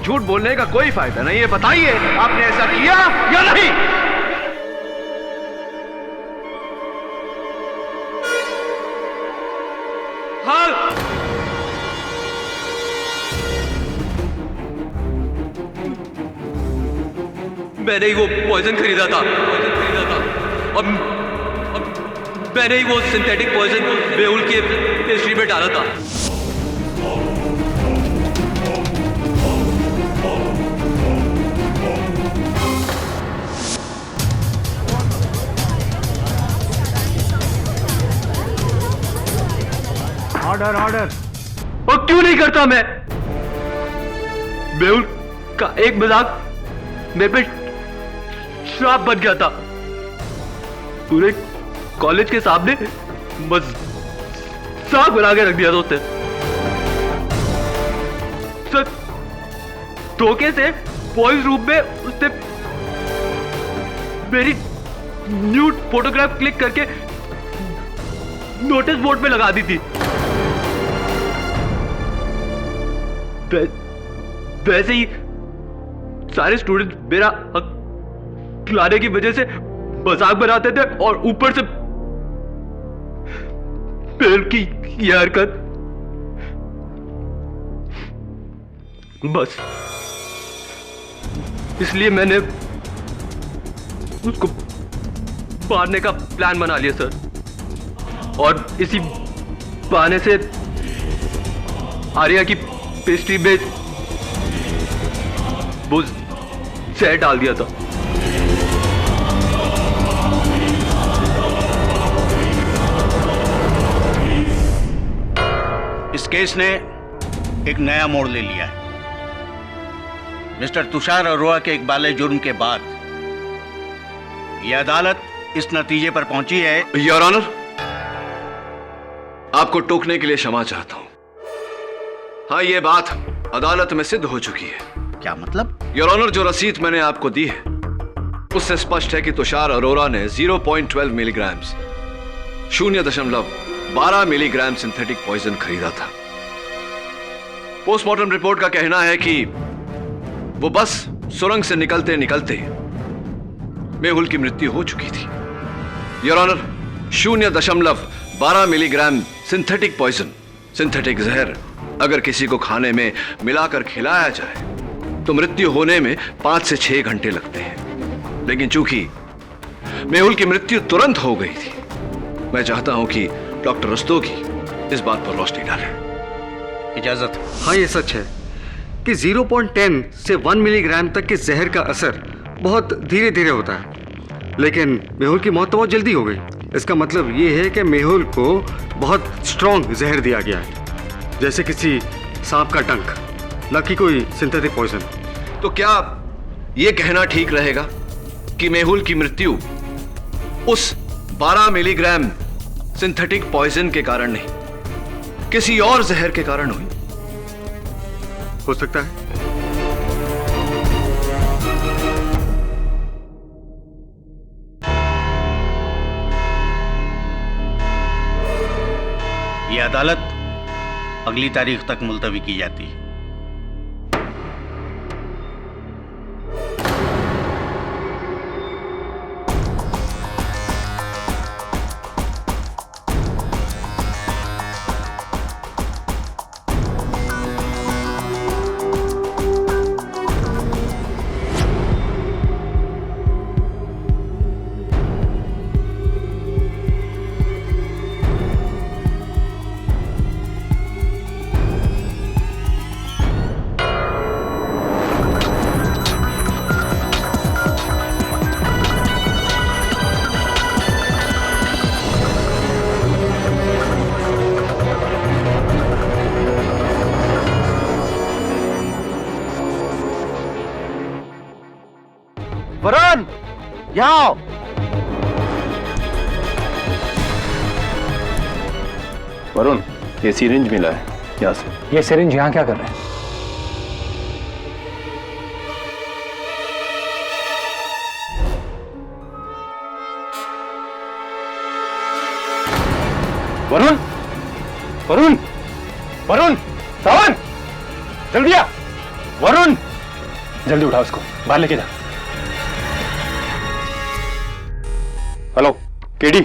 झूठ बोलने का कोई फायदा नहीं है, बताइए आपने ऐसा किया या नहीं? हाँ। मैंने ही वो पॉइजन खरीदा था और मैंने ही वो सिंथेटिक पॉइजन मेहुल के पेस्ट्री में डाला था। Order order. और क्यों नहीं करता मैं? मेहुल का एक मजाक मेरे पे श्राप बन गया था। पूरे कॉलेज के सामने मजाक बना के रख दिया था उसने। सर, धोखे से बॉयज रूम में उसने मेरी न्यूड फोटोग्राफ क्लिक करके नोटिस बोर्ड पे लगा दी थी। वैसे ही सारे स्टूडेंट मेरा हक लाने की वजह से मजाक बनाते थे और ऊपर से पेल की ये हरकत। बस इसलिए मैंने उसको मारने का प्लान बना लिया सर, और इसी बहाने से आर्या की पेस्ट्री में वो जहर डाल दिया था। इस केस ने एक नया मोड़ ले लिया है। मिस्टर तुषार अरोरा के इकबाले जुर्म के बाद यह अदालत इस नतीजे पर पहुंची है। योर ऑनर, आपको टोकने के लिए क्षमा चाहता हूं। हाँ, यह बात अदालत में सिद्ध हो चुकी है। क्या मतलब? योर ऑनर, जो रसीद मैंने आपको दी है उससे स्पष्ट है कि तुषार अरोरा ने 0.12 मिलीग्राम 0.12 मिलीग्राम सिंथेटिक पॉइजन खरीदा था। पोस्टमार्टम रिपोर्ट का कहना है कि वो बस सुरंग से निकलते निकलते मेहुल की मृत्यु हो चुकी थी। Your honour, 0.12 milligram synthetic poison, synthetic जहर अगर किसी को खाने में मिलाकर खिलाया जाए तो मृत्यु होने में 5 से 6 घंटे लगते हैं। लेकिन चूंकि मेहुल की मृत्यु तुरंत हो गई थी, मैं चाहता हूं कि डॉक्टर रस्तोगी इस बात पर रोशनी डालें। इजाजत। हाँ, ये सच है कि 0.10 से 1 मिलीग्राम तक के जहर का असर बहुत धीरे धीरे होता है, लेकिन मेहुल की मौत तो बहुत जल्दी हो गई। इसका मतलब ये है कि मेहुल को बहुत स्ट्रॉन्ग जहर दिया गया है, जैसे किसी सांप का डंक, न कि कोई सिंथेटिक पॉइजन। तो क्या यह कहना ठीक रहेगा कि मेहुल की मृत्यु उस 12 मिलीग्राम सिंथेटिक पॉइजन के कारण नहीं, किसी और जहर के कारण हुई? हो सकता है। यह अदालत अगली तारीख तक मुलतवी की जाती है। वरुण, यहाँ आओ। वरुण, ये सिरिंज मिला है यहाँ से। ये सिरिंज यहाँ क्या कर रहे हैं? वरुण, वरुण, वरुण, सावन, जल्दी आ। वरुण, जल्दी उठा उसको, बाहर लेके जा। Hello KD.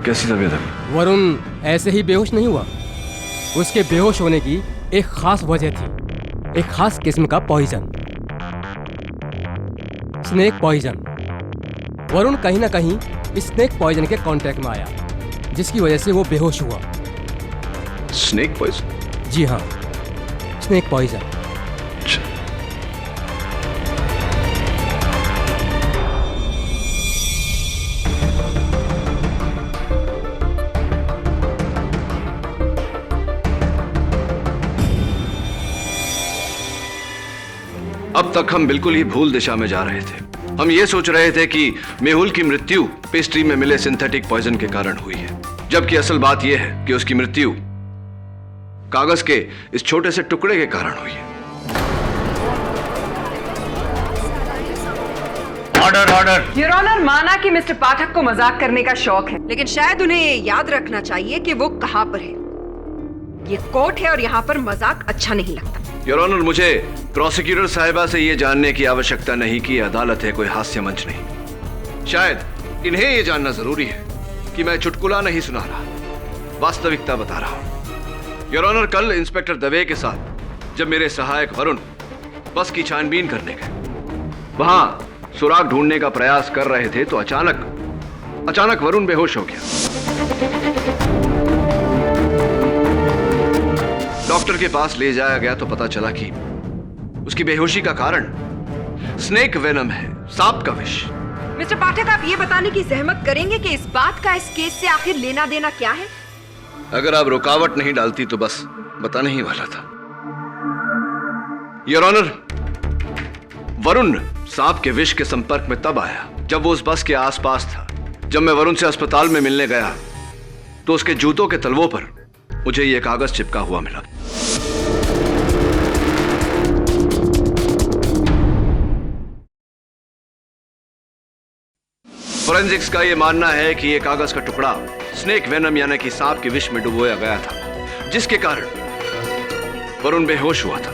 कैसी तबीयत है? वरुण ऐसे ही बेहोश नहीं हुआ। उसके बेहोश होने की एक खास वजह थी, एक खास किस्म का पॉइजन, स्नेक पॉइजन। वरुण कहीं ना कहीं स्नेक पॉइजन के कांटेक्ट में आया, जिसकी वजह से वो बेहोश हुआ। Snake poison? जी हाँ, स्नेक पॉइजन। अब तक हम बिल्कुल ही भूल दिशा में जा रहे थे। हम ये सोच रहे थे कि मेहुल की मृत्यु पेस्ट्री में मिले सिंथेटिक पॉइजन के कारण हुई है, जबकि असल बात यह है कि उसकी मृत्यु कागज के इस छोटे से टुकड़े के कारण हुई है। Order, order. योर ऑनर, माना कि मिस्टर पाठक को मजाक करने का शौक है, लेकिन शायद उन्हें ये याद रखना चाहिए कि वो कहां पर है। ये कोर्ट है और यहाँ पर मजाक अच्छा नहीं लगता। योर ऑनर, मुझे प्रोसिक्यूटर साहिबा से यह जानने की आवश्यकता नहीं कि अदालत है, कोई हास्य मंच नहीं। शायद इन्हें यह जानना जरूरी है कि मैं चुटकुला नहीं सुना रहा, वास्तविकता बता रहा हूं। योर ऑनर, कल इंस्पेक्टर दवे के साथ जब मेरे सहायक वरुण बस की छानबीन करने गए, वहां सुराग ढूंढने का प्रयास कर रहे थे तो अचानक वरुण बेहोश हो गया। डॉक्टर के पास ले जाया गया तो पता चला कि उसकी बेहोशी का कारण स्नेक वेनम है, सांप का विष। मिस्टर पाठक, आप ये बताने की जहमत करेंगे कि इस बात का इस केस से आखिर लेना देना क्या है? अगर आप रुकावट नहीं डालती तो बस बताने ही वाला था। योर ऑनर, वरुण सांप के विष के संपर्क में तब आया जब वो उस बस के आसपास था। जब मैं वरुण से अस्पताल में मिलने गया तो उसके जूतों के तलवों पर मुझे ये कागज चिपका हुआ मिला। फोरेंसिक्स का यह मानना है कि यह कागज का टुकड़ा स्नेक वेनम यानी कि सांप के विष में डुबोया गया था, जिसके कारण वरुण बेहोश हुआ था।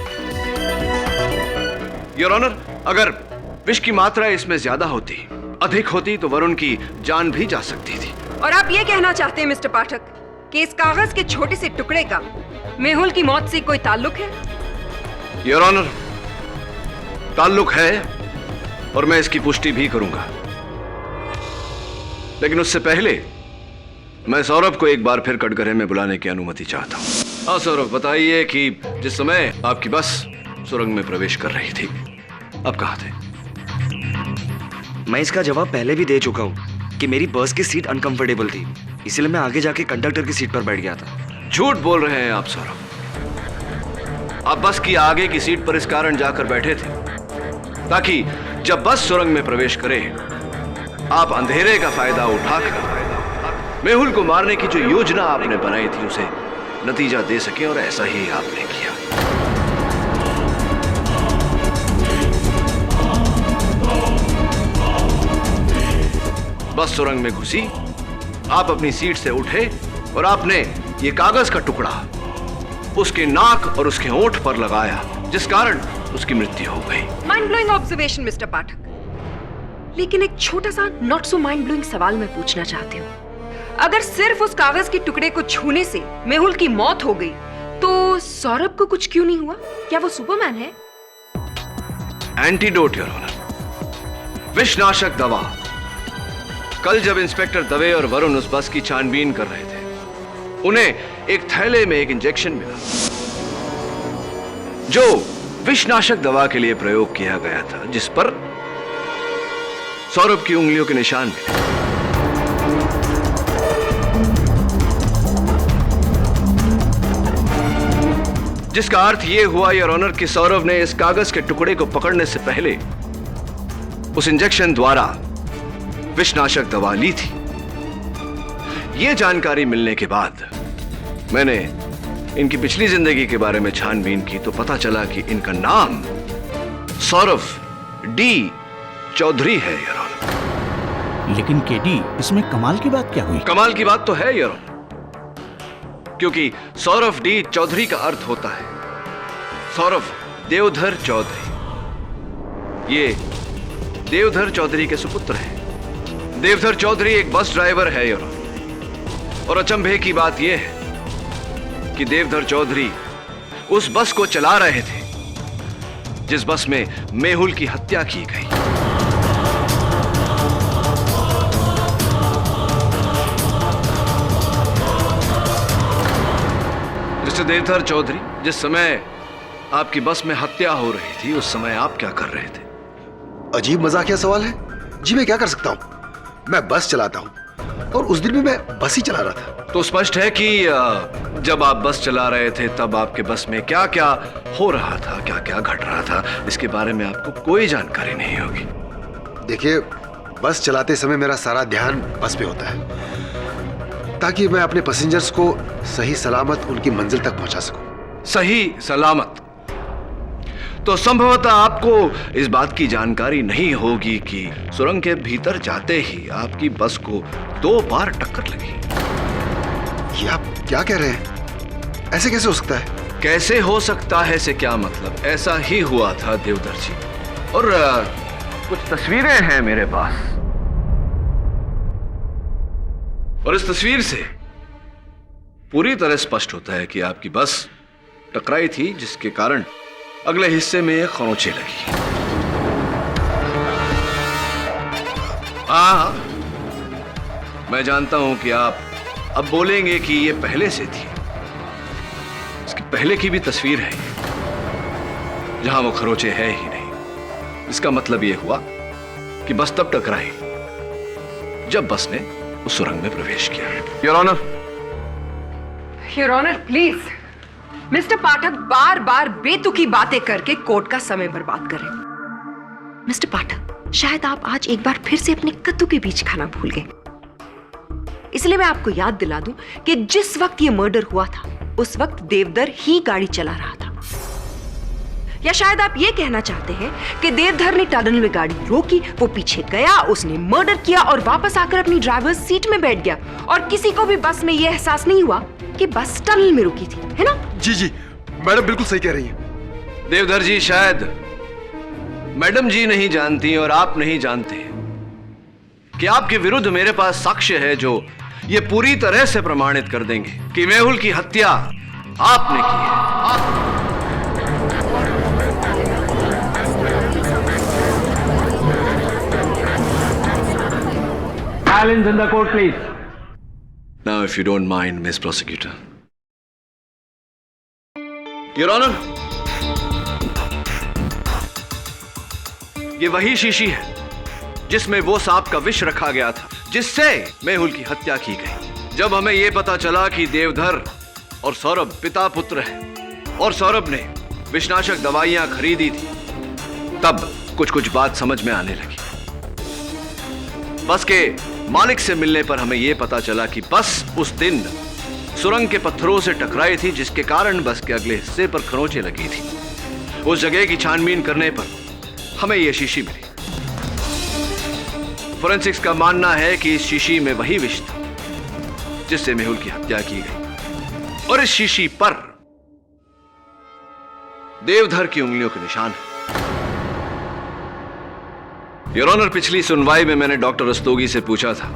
योर ऑनर, अगर विष की मात्रा इसमें ज्यादा होती, अधिक होती तो वरुण की जान भी जा सकती थी। और आप ये कहना चाहते हैं मिस्टर पाठक कि इस कागज के छोटे से टुकड़े का मेहुल की मौत से कोई ताल्लुक है? योर ऑनर, ताल्लुक है और मैं इसकी पुष्टि भी करूंगा, लेकिन उससे पहले मैं सौरभ को एक बार फिर कटघरे में बुलाने की अनुमति चाहता हूं। हाँ सौरभ, बताइए कि जिस समय आपकी बस सुरंग में प्रवेश कर रही थी, आप कहां थे? मैं इसका जवाब पहले भी दे चुका हूं कि मेरी बस की सीट अनकंफर्टेबल थी, इसलिए मैं आगे जाके कंडक्टर की सीट पर बैठ गया था। झूठ बोल रहे हैं आप सौरभ। आप बस की आगे की सीट पर इस कारण जाकर बैठे थे ताकि जब बस सुरंग में प्रवेश करे आप अंधेरे का फायदा उठाकर मेहुल को मारने की जो योजना आपने बनाई थी उसे नतीजा दे सके, और ऐसा ही आपने किया। बस सुरंग में घुसी, आप अपनी सीट से उठे और आपने ये कागज का टुकड़ा उसके नाक और उसके होंठ पर लगाया, जिस कारण उसकी मृत्यु हो गई। माइंड ब्लोइंग ऑब्जर्वेशन मिस्टर पाठक, लेकिन एक छोटा सा नॉट सो माइंड ब्लोइंग सवाल मैं पूछना चाहती हूँ। अगर सिर्फ उस कागज के टुकड़े को छूने से मेहुल की मौत हो गई तो सौरभ को कुछ क्यों नहीं हुआ? क्या वो सुपरमैन है? एंटीडोट योर ऑनर, विषनाशक दवा। कल जब इंस्पेक्टर दवे और वरुण उस बस की छानबीन कर रहे थे, उन्हें एक थैले में एक इंजेक्शन मिला जो विषनाशक दवा के लिए प्रयोग किया गया था, जिस पर सौरभ की उंगलियों के निशान मिले। जिसका अर्थ यह हुआ योर ऑनर कि सौरभ ने इस कागज के टुकड़े को पकड़ने से पहले उस इंजेक्शन द्वारा विषनाशक दवा ली थी। यह जानकारी मिलने के बाद मैंने इनकी पिछली जिंदगी के बारे में छानबीन की तो पता चला कि इनका नाम सौरभ डी चौधरी है योर ऑनर। लेकिन केडी, इसमें कमाल की बात क्या हुई? कमाल की बात तो है योर ऑनर, क्योंकि सौरभ डी चौधरी का अर्थ होता है सौरभ देवधर चौधरी। ये देवधर चौधरी के सुपुत्र हैं। देवधर चौधरी एक बस ड्राइवर है योर ऑनर, और अचंभे की बात यह है कि देवधर चौधरी उस बस को चला रहे थे जिस बस में मेहुल की हत्या की गई। मिस्टर देवधर चौधरी, जिस समय आपकी बस में हत्या हो रही थी उस समय आप क्या कर रहे थे? अजीब मजाकिया सवाल है जी। मैं क्या कर सकता हूं? मैं बस चलाता हूं और उस दिन भी मैं बस ही चला रहा था। तो स्पष्ट है कि जब आप बस चला रहे थे तब आपके बस में क्या क्या हो रहा था, क्या क्या घट रहा था, इसके बारे में आपको कोई जानकारी नहीं होगी। देखिए, बस चलाते समय मेरा सारा ध्यान बस पे होता है ताकि मैं अपने पैसेंजर्स को सही सलामत उनकी मंजिल तक पहुंचा सकूं। सही सलामत? तो संभवतः आपको इस बात की जानकारी नहीं होगी कि सुरंग के भीतर जाते ही आपकी बस को 2 बार टक्कर लगी। ये आप क्या कह रहे हैं? ऐसे कैसे हो सकता है? कैसे हो सकता है से क्या मतलब? ऐसा ही हुआ था देवधर जी, और कुछ तस्वीरें हैं मेरे पास, और इस तस्वीर से पूरी तरह स्पष्ट होता है कि आपकी बस टकराई थी, जिसके कारण अगले हिस्से में एक खरोंचे लगी। मैं जानता हूं कि आप अब बोलेंगे कि ये पहले से थी। इसकी पहले की भी तस्वीर है जहां वो खरोंचे है ही नहीं। इसका मतलब यह हुआ कि बस तब टकराई जब बस ने उस सुरंग में प्रवेश किया। Your honour, your honour please, mister Pathak बार बार बेतुकी बातें करके कोर्ट का समय बर्बाद करें। मिस्टर पाठक, शायद आप आज एक बार फिर से अपने कद्दू के बीच खाना भूल गए। इसलिए मैं आपको याद दिला दूं कि जिस वक्त ये मर्डर हुआ था उस वक्त देवधर ही गाड़ी चला रहा था। या शायद आप ये कहना चाहते हैं कि देवधर ने टनल में गाड़ी रोकी, वो पीछे गया, उसने मर्डर किया और वापस आकर अपनी ड्राइवर्स सीट में बैठ गया और किसी को भी बस में ये एहसास नहीं हुआ कि बस टनल में रुकी थी, है ना? जी जी, मैडम बिल्कुल सही कह रही है। देवधर जी, शायद मैडम जी नहीं जानती और आप नहीं जानते कि आपके विरुद्ध मेरे पास साक्ष्य है जो ये पूरी तरह से प्रमाणित कर देंगे कि मेहुल की हत्या आपने की है। Silence in the court, please. Now, if you don't mind, Miss Prosecutor. Your Honor, ये वही शीशी है जिसमें वो सांप का विष रखा गया था जिससे मेहुल की हत्या की गई। जब हमें यह पता चला कि देवधर और सौरभ पिता पुत्र हैं और सौरभ ने विषनाशक दवाइयां खरीदी थी, तब कुछ बात समझ में आने लगी। बस के मालिक से मिलने पर हमें यह पता चला कि बस उस दिन सुरंग के पत्थरों से टकराई थी जिसके कारण बस के अगले हिस्से पर खरोंचें लगी थी। उस जगह की छानबीन करने पर हमें यह शीशी मिली। फोरेंसिक्स का मानना है कि इस शीशी में वही विष था जिससे मेहुल की हत्या की गई और इस शीशी पर देवधर की उंगलियों के निशान है। योर ऑनर, पिछली सुनवाई में मैंने डॉक्टर रस्तोगी से पूछा था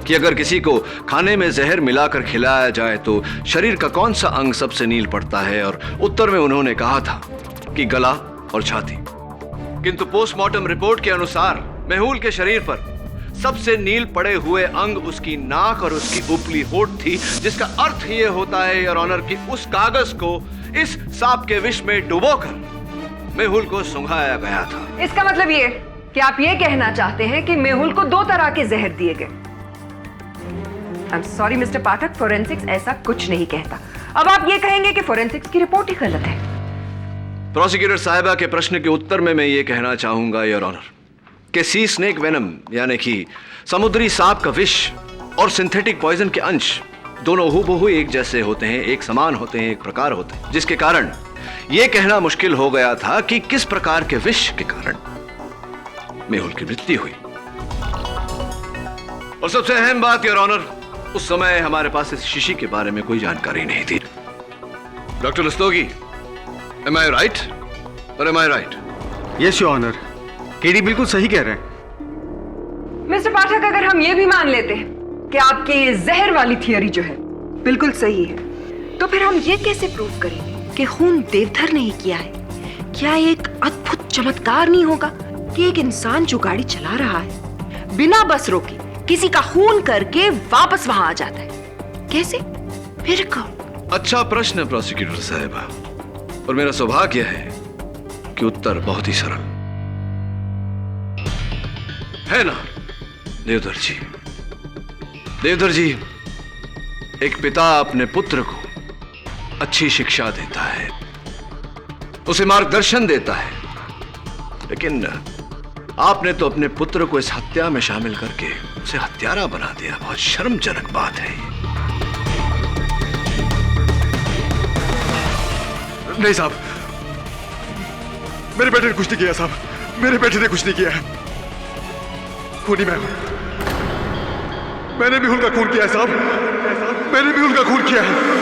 कि अगर किसी को खाने में जहर मिलाकर खिलाया जाए तो शरीर का कौन सा अंग सबसे नील पड़ता है, और उत्तर में उन्होंने कहा था कि गला और छाती। किंतु पोस्टमार्टम रिपोर्ट के अनुसार मेहुल के शरीर पर सबसे नील पड़े हुए अंग उसकी नाक और उसकी उपली होठ थी, जिसका अर्थ यह होता है योर ऑनर कि उस कागज को इस सांप के विष में डुबोकर मेहुल को सुंघाया गया था। इसका मतलब ये कि आप ये कहना चाहते हैं कि मेहुल को दो तरह के जहर दिए गए। I am sorry mister Pathak, forensics ऐसा कुछ नहीं कहता। अब आप ये कहेंगे कि फोरेंसिक्स की रिपोर्ट ही गलत है। प्रोसिक्यूटर साहिबा के प्रश्न के उत्तर में मैं ये कहना चाहूंगा योर ऑनर कि सी स्नेक वेनम यानी कि समुद्री सांप का विष और सिंथेटिक पॉइजन के अंश दोनों हूबहू एक जैसे होते हैं, एक समान होते हैं, एक प्रकार होते हैं, जिसके कारण यह कहना मुश्किल हो गया था कि किस प्रकार के विष के कारण मेहुल की मृत्यु हुई। और सबसे अहम बात योर ऑनर, उस समय हमारे पास इस शीशी के बारे में कोई जानकारी नहीं थी। Doctor Rastogi, am I right or am I right? Yes, your honour, KD बिल्कुल सही कह रहे हैं। मिस्टर पाठक, अगर हम ये भी मान लेते हैं कि आपकी जहर वाली थियरी जो है बिल्कुल सही है, तो फिर हम ये कैसे प्रूव करेंगे कि खून देवधर ने ही किया है? क्या एक अद्भुत चमत्कार नहीं होगा कि एक इंसान जो गाड़ी चला रहा है बिना बस रोके किसी का खून करके वापस वहां आ जाता है? कैसे? फिर कब? अच्छा प्रश्न प्रोसिक्यूटर साहिबा, और मेरा सौभाग्य है कि उत्तर बहुत ही सरल है ना देवधर जी। देवधर जी, एक पिता अपने पुत्र को अच्छी शिक्षा देता है, उसे मार्गदर्शन देता है, लेकिन आपने तो अपने पुत्र को इस हत्या में शामिल करके उसे हत्यारा बना दिया। बहुत शर्मजनक बात है ये। नहीं साहब, मेरे बेटे ने कुछ नहीं किया साहब, मेरे बेटे ने कुछ नहीं किया है। खूनी मैं हूं, मैंने मेहुल का खून किया है साहब, मैंने मेहुल का खून किया है।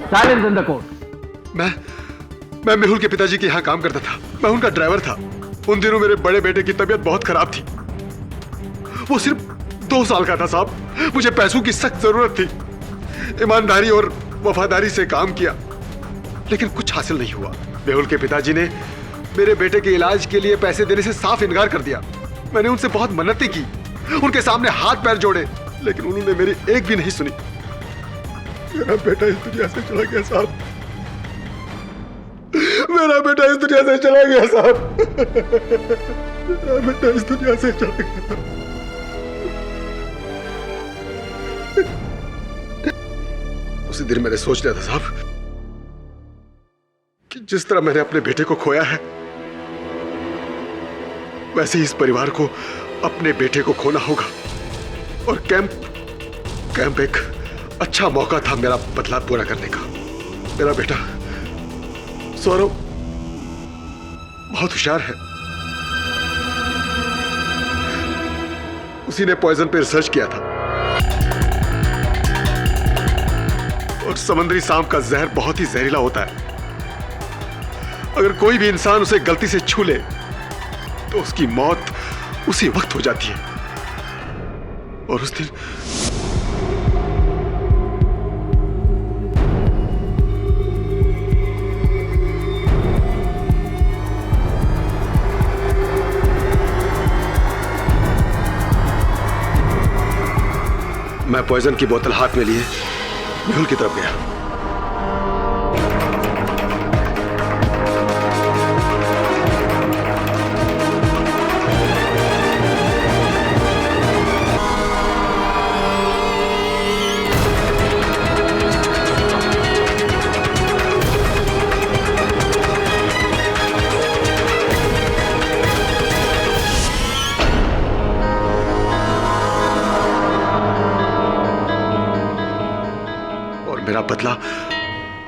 Silence in the court. मैं मेहुल के पिताजी के यहाँ काम करता था, मैं उनका ड्राइवर था। उन दिनों मेरे बड़े बेटे की तबीयत बहुत खराब थी, वो सिर्फ 2 साल का था साहब। मुझे पैसों की सख्त जरूरत थी, ईमानदारी और वफादारी से काम किया, लेकिन कुछ हासिल नहीं हुआ। मेहुल के पिताजी ने मेरे बेटे के इलाज के लिए पैसे देने से साफ इनकार कर दिया। मैंने उनसे बहुत मन्नतें की, उनके सामने हाथ पैर जोड़े, लेकिन उन्होंने मेरी एक भी नहीं सुनी। मेरा बेटा इस दुनिया से चला गया साहब, मेरा बेटा इस दुनिया से चला गया साहब। मेरा बेटा इस दुनिया से चला गया। उसी दिन मैंने सोच लिया था साहब कि जिस तरह मैंने अपने बेटे को खोया है, वैसे ही इस परिवार को अपने बेटे को खोना होगा। और कैंप एक अच्छा मौका था मेरा बदला पूरा करने का। मेरा बेटा सौरव बहुत होशियार है। उसी ने पॉइजन पे रिसर्च किया था और समुद्री सांप का जहर बहुत ही जहरीला होता है। अगर कोई भी इंसान उसे गलती से छू ले तो उसकी मौत उसी वक्त हो जाती है। और उस दिन मैं पॉइजन की बोतल हाथ में लिए मेहुल की तरफ गया। मेरा बदला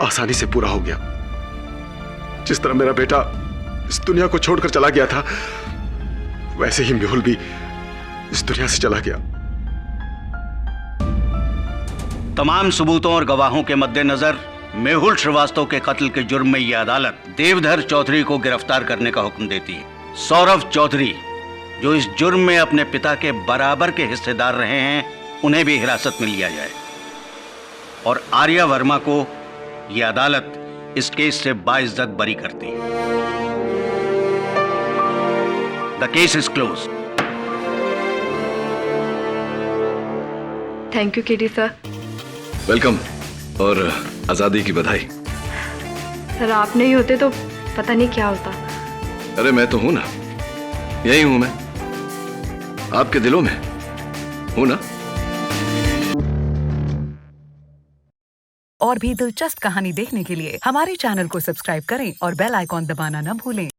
आसानी से पूरा हो गया। जिस तरह मेरा बेटा इस दुनिया को छोड़कर चला गया था, वैसे ही मेहुल भी इस दुनिया से चला गया। तमाम सबूतों और गवाहों के मद्देनजर मेहुल श्रीवास्तव के कत्ल के जुर्म में यह अदालत देवधर चौधरी को गिरफ्तार करने का हुक्म देती है। सौरभ चौधरी, जो इस जुर्म में अपने पिता के बराबर के हिस्सेदार रहे हैं, उन्हें भी हिरासत में लिया जाए। और आर्या वर्मा को यह अदालत इस केस से बाइज्जत बरी करती है। The case is close. Thank you KD sir. Welcome और आजादी की बधाई। सर आप नहीं होते तो पता नहीं क्या होता। अरे मैं तो हूं ना, यही हूं मैं, आपके दिलों में हूं ना। और भी दिलचस्प कहानी देखने के लिए हमारे चैनल को सब्सक्राइब करें और बेल आइकॉन दबाना न भूलें।